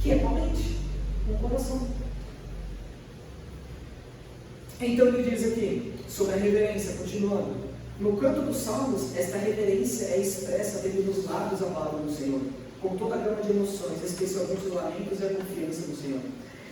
que é com a mente, com o coração. Então ele diz aqui, sobre a reverência, continuando. No canto dos Salmos, esta reverência é expressa dentro dos lábios a palavra do Senhor, com toda a gama de emoções, especialmente os lamentos e a confiança no Senhor.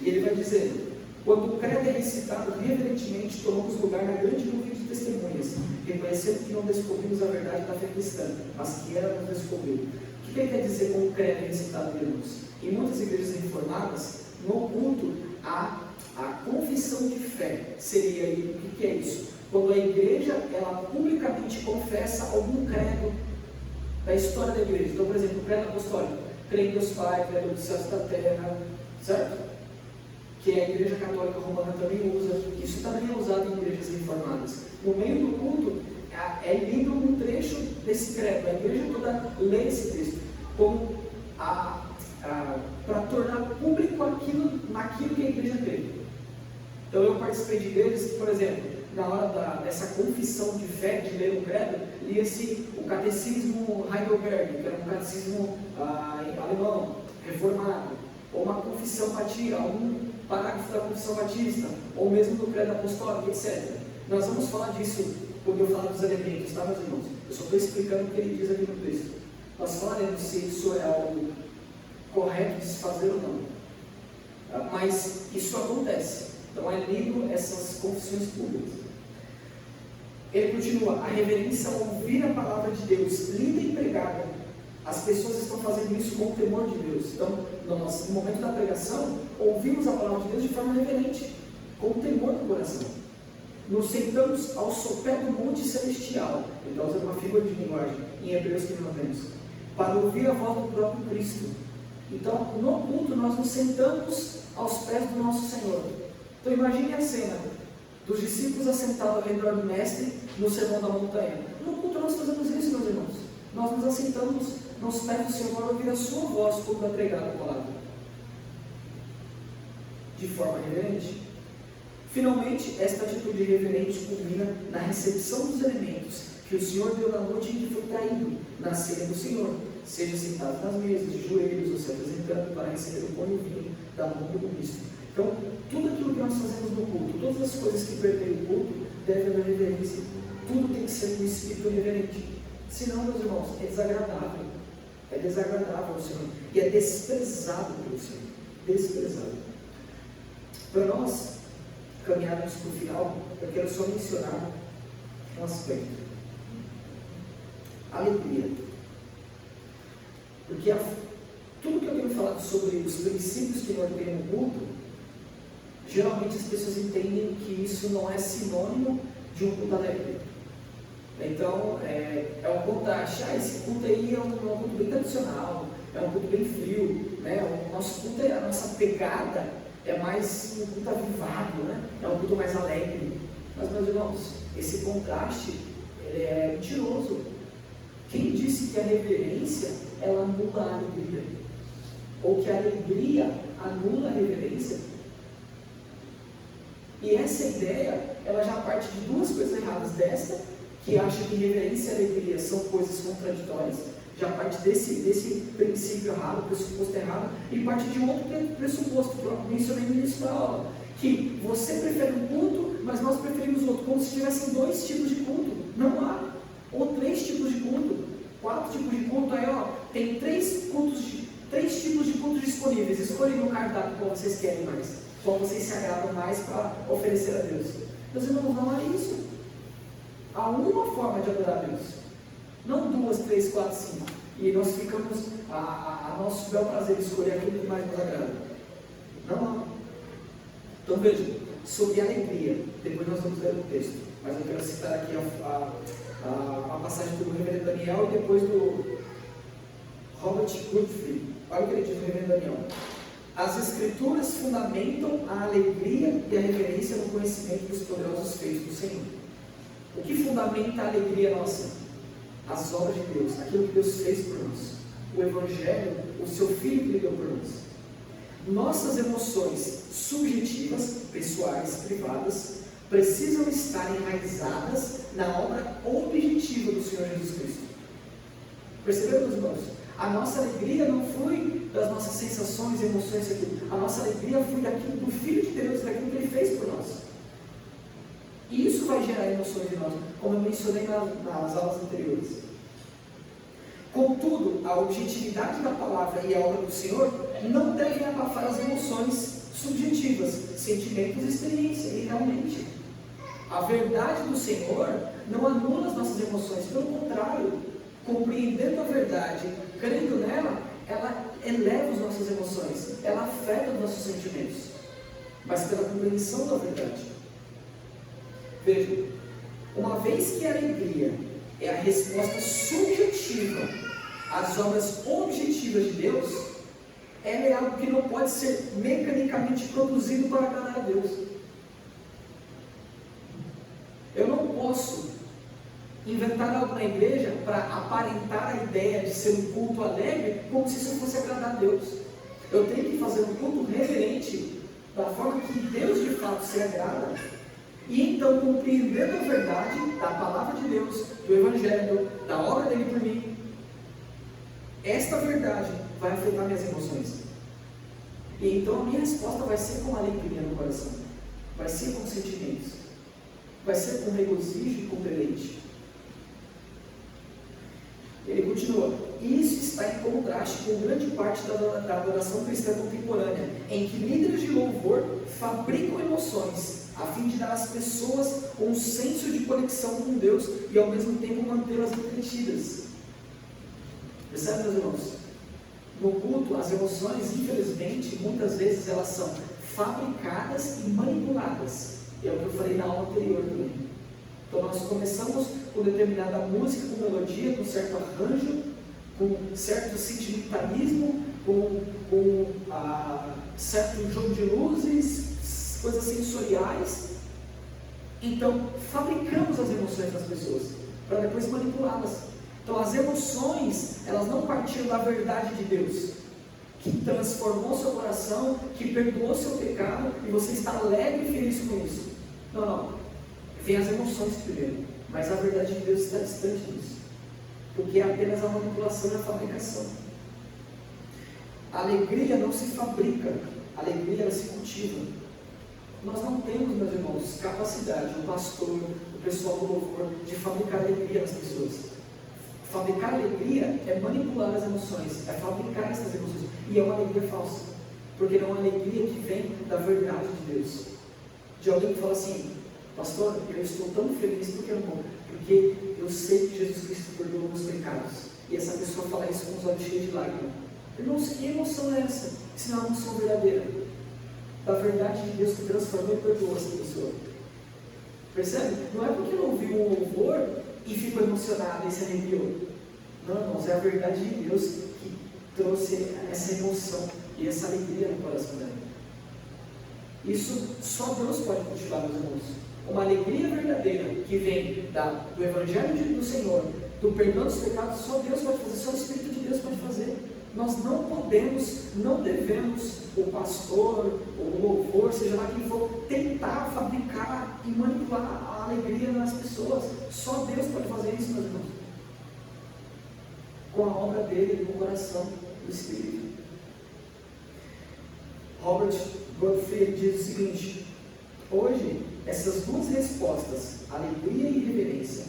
E ele vai dizer, quando o credo é recitado reverentemente, tomamos lugar na grande nuvem de testemunhas, reconhecendo que não descobrimos a verdade da fé cristã, mas que ela nos descobriu. O que ele quer dizer com o credo recitado, irmãos? Em muitas igrejas reformadas, no culto, a confissão de fé seria aí, o que é isso? Quando a igreja, ela publicamente confessa algum credo da história da igreja. Então, por exemplo, o credo apostólico, creio em Deus Pai, credo dos céus e da terra, certo? Que a igreja católica romana também usa, isso também é usado em igrejas reformadas. No meio do culto, é lido um trecho desse credo, a igreja toda lê esse texto, como para tornar público naquilo que a igreja crê. Então eu participei de igrejas que, por exemplo, na hora dessa confissão de fé, de ler o credo, lia-se o catecismo Heidelberg, que era um catecismo alemão, reformado, ou uma confissão batista, algum parágrafo da confissão batista, ou mesmo do credo apostólico, etc. Nós vamos falar disso quando eu falar dos elementos, tá, meus irmãos? Eu só estou explicando o que ele diz aqui no texto. Nós falaremos se isso é algo correto de se fazer ou não. Mas isso acontece. Então é lido essas confissões públicas. Ele continua, a reverência ao ouvir a palavra de Deus, lida e pregada. As pessoas estão fazendo isso com o temor de Deus. Então, no momento da pregação, ouvimos a palavra de Deus de forma reverente, com o temor do coração. Nos sentamos ao sopé do monte celestial. Ele está usando uma figura de linguagem em Hebreus que nós temos, para ouvir a voz do próprio Cristo. Então, no culto, nós nos sentamos aos pés do nosso Senhor. Então, imagine a cena dos discípulos assentados ao redor do Mestre no Sermão da Montanha. No culto, nós fazemos isso, meus irmãos. Nós nos assentamos nos pés do Senhor para ouvir a sua voz quando é pregada a palavra, de forma reverente. Finalmente, esta atitude reverente culmina na recepção dos elementos que o Senhor deu na noite em que foi traído, na ceia do Senhor, seja sentado nas mesas, de joelhos, ou se apresentando para receber o pão e o vinho da mão do Cristo. Então, tudo aquilo que nós fazemos no culto, todas as coisas que permeam o culto, devem haver reverência. Tudo tem que ser com espírito reverente. Senão, meus irmãos, é desagradável. É desagradável ao Senhor. E é desprezado pelo Senhor. Desprezado. Para nós caminharmos para o final, eu quero só mencionar um aspecto. Alegria. Porque tudo que eu tenho falado sobre os princípios que norteiam o culto, geralmente as pessoas entendem que isso não é sinônimo de um culto alegre. Então, é um contraste. Esse culto aí é um culto bem tradicional, é um culto bem frio, né? O nosso culto, a nossa pegada é mais um culto avivado, né? É um culto mais alegre. Mas, meus irmãos, esse contraste é mentiroso. Quem disse que a reverência ela anula a alegria? Ou que a alegria anula a reverência? E essa ideia, ela já parte de duas coisas erradas. Desta, que acha que reverência e alegria são coisas contraditórias, já parte desse princípio errado, pressuposto errado, e parte de um outro pressuposto, que eu mencionei no início da aula, que você prefere um culto, mas nós preferimos outro, como se tivessem dois tipos de culto. Não há. Ou três tipos de culto, 4 tipos de culto. Aí, tem três tipos de cultos disponíveis. Escolhem no cardápio qual vocês querem mais, qual vocês se agradam mais para oferecer a Deus. Meus irmãos, não há isso. Há uma forma de adorar a Deus, não 2, 3, 4, 5. E nós ficamos a nosso bel prazer de escolher aquilo que mais nos agrada. Não há. Então vejam, sobre alegria, depois nós vamos ler o texto, mas eu quero citar aqui a passagem do reverendo Daniel e depois do Robert Goodfried. Olha o que ele diz no reverendo Daniel. As Escrituras fundamentam a alegria e a reverência no conhecimento dos poderosos feitos do Senhor. O que fundamenta a alegria nossa? As obras de Deus, aquilo que Deus fez por nós, o Evangelho, o seu Filho que Ele deu por nós. Nossas emoções subjetivas, pessoais, privadas, precisam estar enraizadas na obra objetiva do Senhor Jesus Cristo. Perceberam, meus irmãos? A nossa alegria não foi das nossas sensações, emoções, aquilo. A nossa alegria foi daquilo do Filho de Deus, daquilo que Ele fez por nós. E isso vai gerar emoções em nós, como eu mencionei nas aulas anteriores. Contudo, a objetividade da palavra e a obra do Senhor não devem abafar as emoções subjetivas, sentimentos e experiência, e realmente. A verdade do Senhor não anula as nossas emoções, pelo contrário, compreendendo a verdade, crendo nela, ela eleva as nossas emoções, ela afeta os nossos sentimentos, mas pela compreensão da verdade. Vejam, uma vez que a alegria é a resposta subjetiva às obras objetivas de Deus, ela é algo que não pode ser mecanicamente produzido para agradar a Deus. Eu não posso inventar algo na igreja para aparentar a ideia de ser um culto alegre como se isso fosse agradar a Deus. Eu tenho que fazer um culto reverente da forma que Deus de fato se agrada. E então, compreendendo a verdade da palavra de Deus, do Evangelho, da obra dele por mim, esta verdade vai afetar minhas emoções. E então a minha resposta vai ser com alegria no coração, vai ser com sentimentos, vai ser com regozijo e com deleite. Ele continua: isso está em contraste com grande parte da adoração cristã contemporânea, em que líderes de louvor fabricam emoções a fim de dar às pessoas um senso de conexão com Deus e ao mesmo tempo mantê-las entretidas. Percebe, meus irmãos? No culto, as emoções, infelizmente, muitas vezes elas são fabricadas e manipuladas. É o que eu falei na aula anterior também. Então nós começamos com determinada música, com melodia, com certo arranjo, com certo sentimentalismo, com certo jogo de luzes, coisas sensoriais. Então fabricamos as emoções das pessoas para depois manipulá-las. Então as emoções, elas não partiram da verdade de Deus, que transformou seu coração, que perdoou seu pecado, e você está alegre e feliz com isso. Não. Vem as emoções primeiro, mas a verdade de Deus está distante disso, porque é apenas a manipulação e a fabricação. A alegria não se fabrica, a alegria ela se cultiva. Nós não temos, meus irmãos, capacidade, o pastor, o pessoal do louvor, de fabricar alegria nas pessoas. Fabricar alegria é manipular as emoções, é fabricar essas emoções, e é uma alegria falsa, porque não é uma alegria que vem da verdade de Deus, de alguém que fala assim: pastor, eu estou tão feliz porque eu sei que Jesus Cristo perdoou meus pecados, e essa pessoa fala isso com os olhos cheios de lágrimas. Irmãos, que emoção é essa? Se não é uma emoção verdadeira, da verdade de Deus que transformou e perdoou essa pessoa. Percebe? Não é porque eu ouvi um louvor e ficou emocionado e se arrepiou. Não, irmãos, é a verdade de Deus que trouxe essa emoção e essa alegria no coração dela. Isso só Deus pode cultivar, meus irmãos. Uma alegria verdadeira que vem do Evangelho do Senhor, do perdão dos pecados, só Deus pode fazer, só o Espírito de Deus pode fazer. Nós não podemos, não devemos, o pastor, o louvor, seja lá quem for, tentar fabricar e manipular a alegria nas pessoas. Só Deus pode fazer isso, meus irmãos. Com a obra dele no coração do Espírito. Robert Godfrey diz o seguinte: hoje, essas duas respostas, alegria e reverência,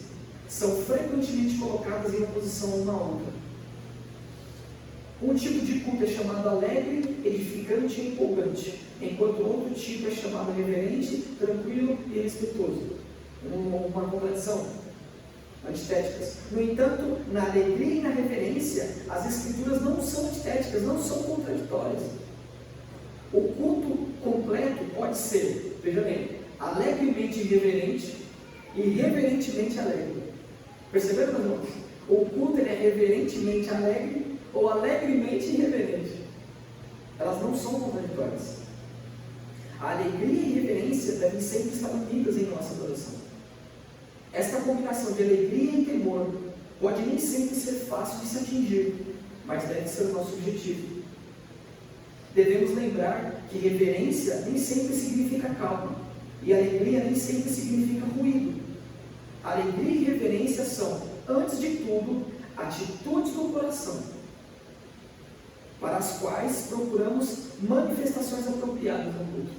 são frequentemente colocadas em oposição uma à outra. Um tipo de culto é chamado alegre, edificante e empolgante, enquanto outro tipo é chamado reverente, tranquilo e respeitoso. Uma contradição, antitéticas. No entanto, na alegria e na reverência, as escrituras não são antitéticas, não são contraditórias. O culto completo pode ser, veja bem, alegremente reverente e reverentemente alegre. Perceberam, meus irmãos? O culto é reverentemente alegre ou alegremente irreverente. Elas não são contraditórias. A alegria e reverência devem sempre estar unidas em nossa adoração. Esta combinação de alegria e temor pode nem sempre ser fácil de se atingir, mas deve ser o nosso objetivo. Devemos lembrar que reverência nem sempre significa calma, e alegria nem sempre significa ruído. Alegria e reverência são, antes de tudo, atitudes do coração, para as quais procuramos manifestações apropriadas no culto.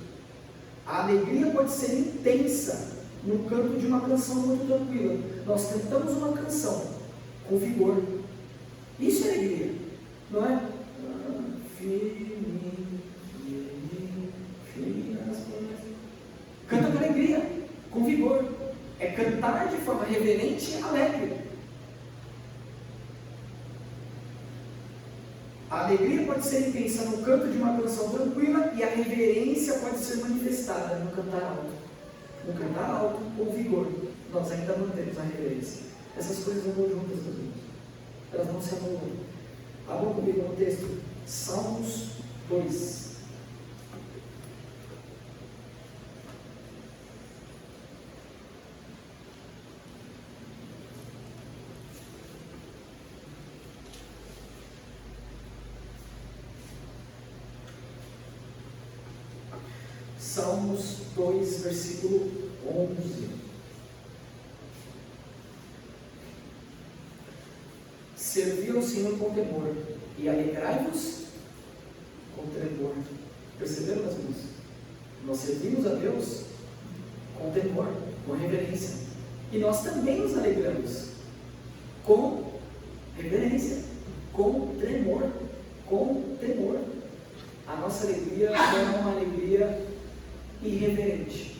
A alegria pode ser intensa no canto de uma canção muito tranquila. Nós cantamos uma canção com vigor. Isso é alegria, não é? Canta com alegria, com vigor. É cantar de forma reverente e alegre. A alegria pode ser intensa no canto de uma canção tranquila e a reverência pode ser manifestada no cantar alto. No cantar alto com vigor, nós ainda mantemos a reverência. Essas coisas andam juntas, meus irmãos. Elas não se anulam. Abram comigo no texto, Salmos 2. Salmos 2, versículo 11. Servi ao Senhor com temor e alegrai-vos com tremor. Perceberam, meus irmãos? Nós servimos a Deus com temor, com reverência. E nós também nos alegramos com reverência, com tremor, com temor. A nossa alegria não é uma alegria irreverente,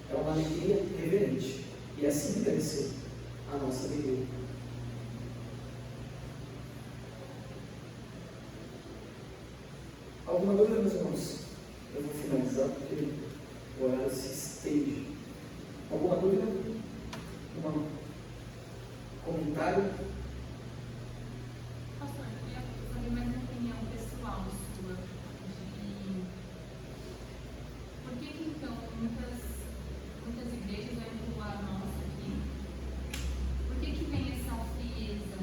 é uma alegria reverente, e assim que deve ser a nossa alegria. Alguma dúvida, meus irmãos? Eu vou finalizar porque o horário se estende. Alguma dúvida? Um comentário? Pastor, eu queria saber mais uma opinião pessoal sua. Por que então muitas igrejas, vai incluir a nossa aqui, por que vem essa ofensa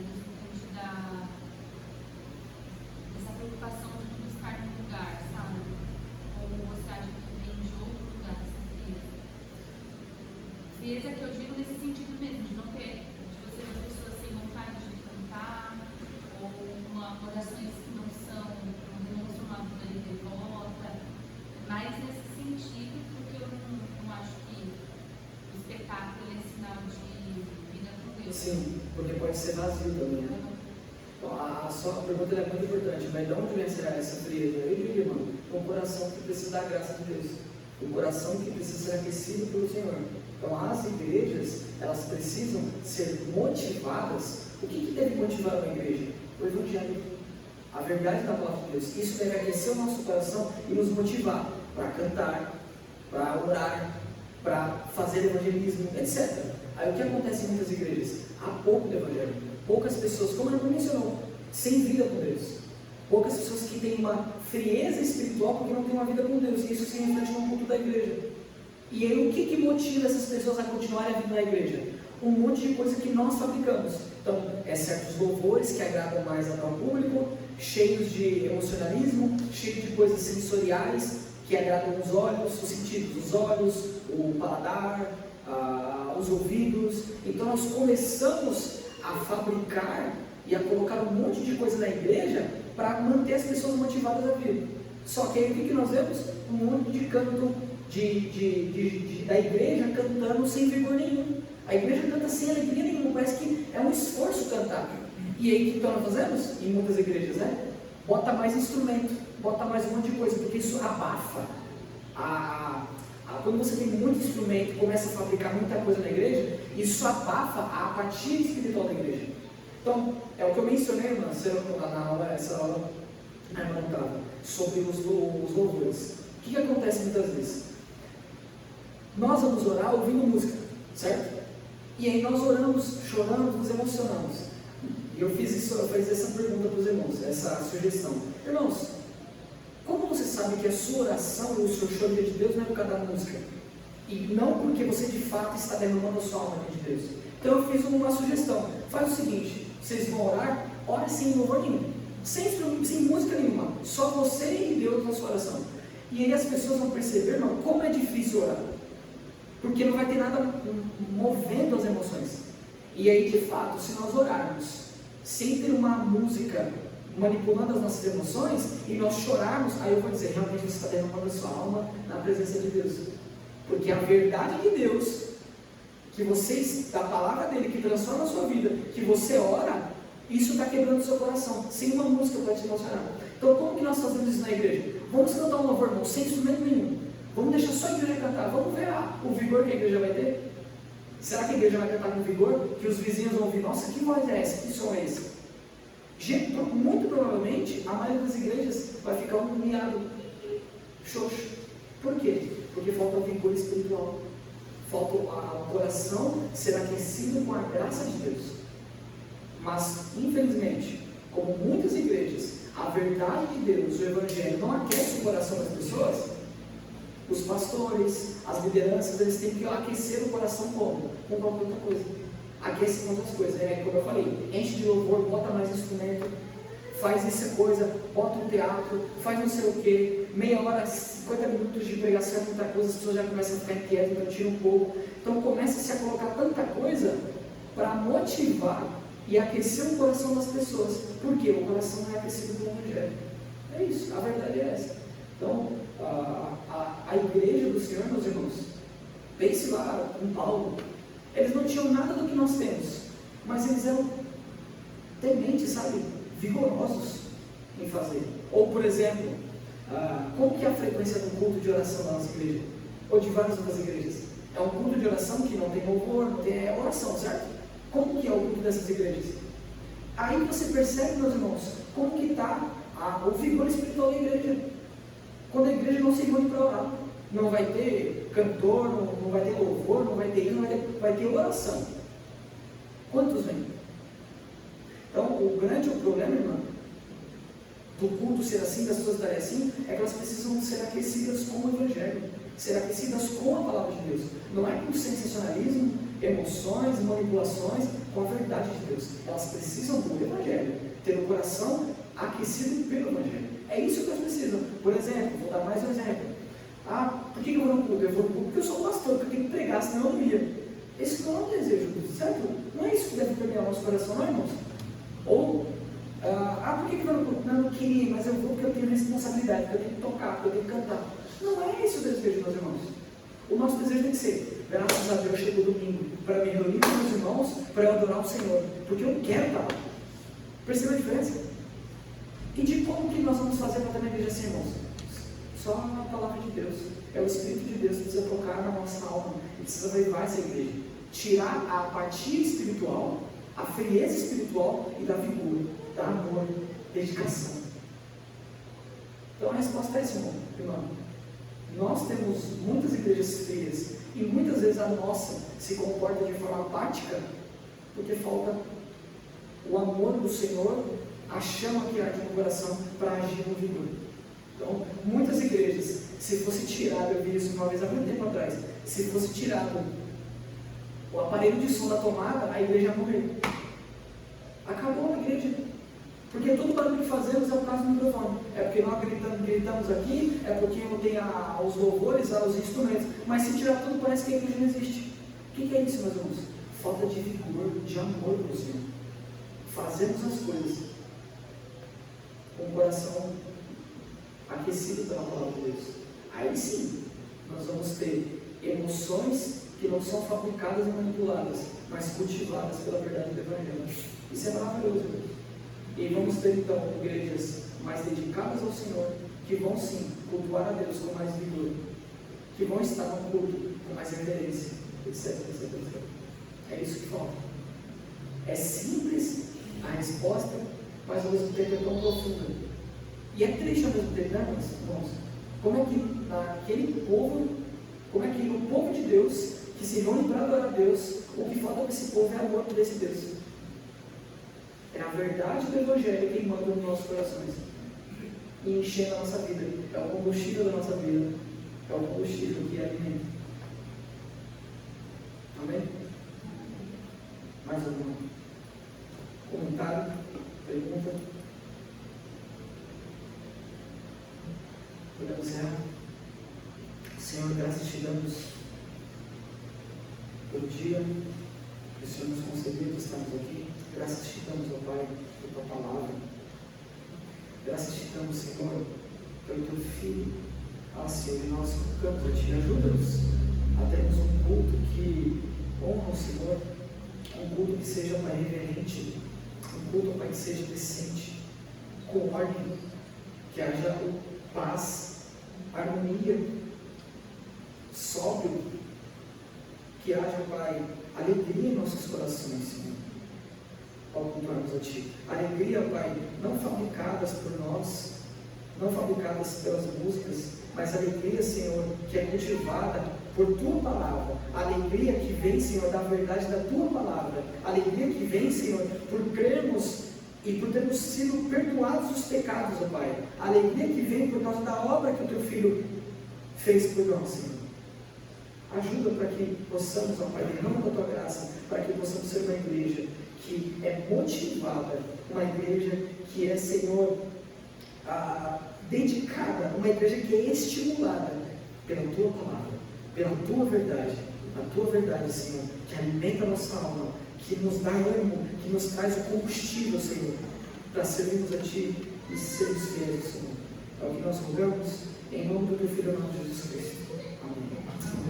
dessa preocupação de buscar no lugar, sabe? Ou você acha que vem de outro lugar essa frieza? Frieza que eu digo nesse sentido mesmo, de não ter, de você ver pessoas sem vontade de cantar, ou orações que não demonstram uma vida de devota, mas nesse sentido, porque eu não acho que o espetáculo é sinal de vida com Deus. Sim, porque pode ser vazio também, né? Então, a sua pergunta é muito importante, mas de onde vem essa frieza? Eu diria, irmão, um coração que precisa da graça de Deus, um coração que precisa ser aquecido pelo Senhor. Então, as igrejas, elas precisam ser motivadas. O que deve motivar uma igreja? O Evangelho, a verdade da palavra de Deus. Isso deve aquecer o nosso coração e nos motivar para cantar, para orar, para fazer evangelismo, etc. Aí o que acontece em muitas igrejas? Há pouco do Evangelho. Poucas pessoas, como a irmã mencionou, sem vida com Deus. Poucas pessoas que têm uma frieza espiritual porque não têm uma vida com Deus. E isso se reflete no culto da igreja. E aí o que motiva essas pessoas a continuarem a vir na igreja? Um monte de coisa que nós fabricamos. Então, certos louvores que agradam mais ao público, cheios de emocionalismo, cheios de coisas sensoriais que agradam os olhos, os sentidos, os olhos, o paladar, os ouvidos. Então nós começamos a fabricar e a colocar um monte de coisa na igreja para manter as pessoas motivadas a vir. Só que aí o que nós vemos? Um monte de canto da igreja cantando sem vigor nenhum. A igreja canta sem alegria nenhuma, parece que é um esforço cantar. E aí o que nós fazemos? Em muitas igrejas, né? Bota mais instrumento, bota mais um monte de coisa, porque isso abafa. Quando você tem muito instrumento, começa a fabricar muita coisa na igreja, isso abafa a apatia espiritual da igreja. Então, é o que eu mencionei na aula, essa aula na irmã estava, sobre os louvores. O que acontece muitas vezes? Nós vamos orar ouvindo música, certo? E aí nós oramos, choramos, nos emocionamos. E eu fiz essa pergunta para os irmãos, essa sugestão. Irmãos, como você sabe que a sua oração e o seu choro diante de Deus não é por causa da música? E não porque você de fato está derramando a sua alma diante de Deus. Então eu fiz uma sugestão. Faz o seguinte, vocês vão orar, ore sem louvor nenhum, sem música nenhuma, só você e Deus na sua oração. E aí as pessoas vão perceber, irmão, como é difícil orar. Porque não vai ter nada movendo as emoções. E aí de fato, se nós orarmos sem ter uma música manipulando as nossas emoções, e nós chorarmos, aí eu vou dizer, realmente você está derramando a sua alma na presença de Deus. Porque a verdade de Deus, da palavra dele, que transforma a sua vida, que você ora, isso está quebrando o seu coração, sem uma música para te emocionar. Então como que nós fazemos isso na igreja? Vamos cantar um louvor, irmão, sem instrumento nenhum. Vamos deixar só a igreja cantar, vamos ver o vigor que a igreja vai ter. Será que a igreja vai cantar com vigor? Que os vizinhos vão ouvir, nossa, que voz é essa? Que som é esse? Muito provavelmente, a maioria das igrejas vai ficar um miado xoxo. Por quê? Porque falta o vigor espiritual. Falta o coração ser aquecido com a graça de Deus. Mas, infelizmente, como muitas igrejas, a verdade de Deus, o Evangelho, não aquece o coração das pessoas, os pastores, as lideranças, eles têm que aquecer o coração como? Com qualquer outra coisa. Aquece com outras coisas, como eu falei, enche de louvor, bota mais instrumento, faz essa coisa, bota um teatro, faz não sei o que, meia hora, 50 minutos de pregação, muita coisa, as pessoas já começam a ficar inquietas, então tira um pouco. Então começa-se a colocar tanta coisa para motivar e aquecer o coração das pessoas. Por quê? O coração não é aquecido pelo Evangelho. É isso, a verdade é essa. Então, a igreja do Senhor, meus irmãos, pense lá com Paulo, eles não tinham nada do que nós temos, mas eles eram tementes, sabe, vigorosos em fazer. Ou, por exemplo, como que é a frequência do culto de oração da nossa igreja? Ou de várias outras igrejas? É um culto de oração que não tem louvor, não tem oração, certo? Como que é o culto dessas igrejas? Aí você percebe, meus irmãos, como que está o vigor espiritual da igreja. Quando a igreja não se reúne para orar, não vai ter cantor, não vai ter louvor, não vai ter hino, vai ter oração. Quantos vêm? Então, o grande problema, irmão, do culto ser assim, das pessoas estarem assim, é que elas precisam ser aquecidas com o Evangelho, ser aquecidas com a palavra de Deus. Não é com sensacionalismo, emoções, manipulações, com a verdade de Deus. Elas precisam do Evangelho, ter o coração aquecido pelo Evangelho. É isso que elas precisam. Por exemplo, vou dar mais um exemplo. Por que eu vou no culto? Eu vou no culto porque eu sou pastor, porque eu tenho que pregar, senão eu não ia. Esse não é o desejo, certo? Não é isso que deve permear o nosso coração, não, irmãos? Ou, por que eu vou no culto? Não, eu não queria, mas eu vou porque eu tenho responsabilidade, porque eu tenho que tocar, porque eu tenho que cantar. Não é esse o desejo, meus irmãos. O nosso desejo tem que ser, graças a Deus, chegou domingo, para me reunir com meus irmãos, para eu adorar o Senhor, porque eu quero estar lá. Percebeu a diferença? E de como que nós vamos fazer para ter uma igreja assim, irmãos? Só a palavra de Deus. É o Espírito de Deus que precisa tocar na nossa alma e precisa levar essa igreja. Tirar a apatia espiritual, a frieza espiritual e dar vigor, dar amor, dedicação. Então a resposta é essa, irmão. Nós temos muitas igrejas frias E muitas vezes a nossa se comporta de forma apática, porque falta o amor do Senhor, a chama que arde no coração para agir no vigor. Então, muitas igrejas, se fosse tirado, eu vi isso uma vez há muito tempo atrás, se fosse tirado o aparelho de som da tomada, a igreja morreu. Acabou a igreja. Porque todo barulho que fazemos é por causa do microfone. É porque nós gritamos aqui, é porque não tem os louvores, os instrumentos. Mas se tirar tudo, parece que a igreja não existe. O que é isso, meus irmãos? Falta de vigor, de amor para o Senhor. Fazemos as coisas com o coração aquecido pela palavra de Deus. Aí sim, nós vamos ter emoções que não são fabricadas e manipuladas, mas cultivadas pela verdade do Evangelho. Isso é maravilhoso, Deus. E vamos ter então igrejas mais dedicadas ao Senhor, que vão sim cultuar a Deus com mais vigor, que vão estar no culto com mais reverência, etc. É isso que falta. É simples a resposta, mas ao mesmo tempo é tão profunda. E é triste ao mesmo tempo, né, irmãos? Como é que naquele povo, como é que no povo de Deus, que se reúne para adorar a Deus, o que falta para esse povo é amor por esse Deus. É a verdade do Evangelho que manda nos nossos corações e enchendo a nossa vida. É o combustível da nossa vida. É o combustível que alimenta. Amém? Mais algum comentário? Pergunta? Podemos encerrar? Senhor, graças te damos pelo dia que o Senhor nos concedeu de estarmos aqui. Graças te damos, ó Pai, por tua palavra. Graças te damos, Senhor, pelo teu Filho. Senhor, e nós colocamos a Ti. Ajuda-nos a termos um culto que honra o Senhor, um culto que seja, Pai, reverente, um culto, Pai, que seja decente, com ordem, que haja paz, harmonia, sóbrio, que haja, Pai, alegria em nossos corações, Senhor, ao cultuarmos a Ti. Alegria, Pai, não fabricadas por nós, não fabricadas pelas músicas, mas alegria, Senhor, que é cultivada por Tua Palavra. Alegria que vem, Senhor, da verdade da Tua Palavra. Alegria que vem, Senhor, por crermos e por termos sido perdoados os pecados, ó Pai. Alegria que vem por causa da obra que o Teu Filho fez por nós, Senhor. Ajuda para que possamos, ó Pai, em nome da Tua graça, para que possamos ser uma igreja que é motivada, uma igreja que é, Senhor, dedicada, uma igreja que é estimulada pela Tua Palavra, pela Tua verdade, a Tua verdade, Senhor, que alimenta a nossa alma, que nos dá ânimo, que nos traz o combustível, Senhor, para servirmos a Ti e sermos fiéis, Senhor. É o que nós rogamos, em nome do Teu Filho, nosso Jesus Cristo. Amém.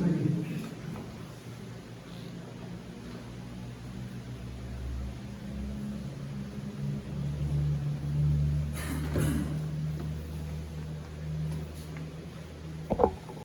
Amém.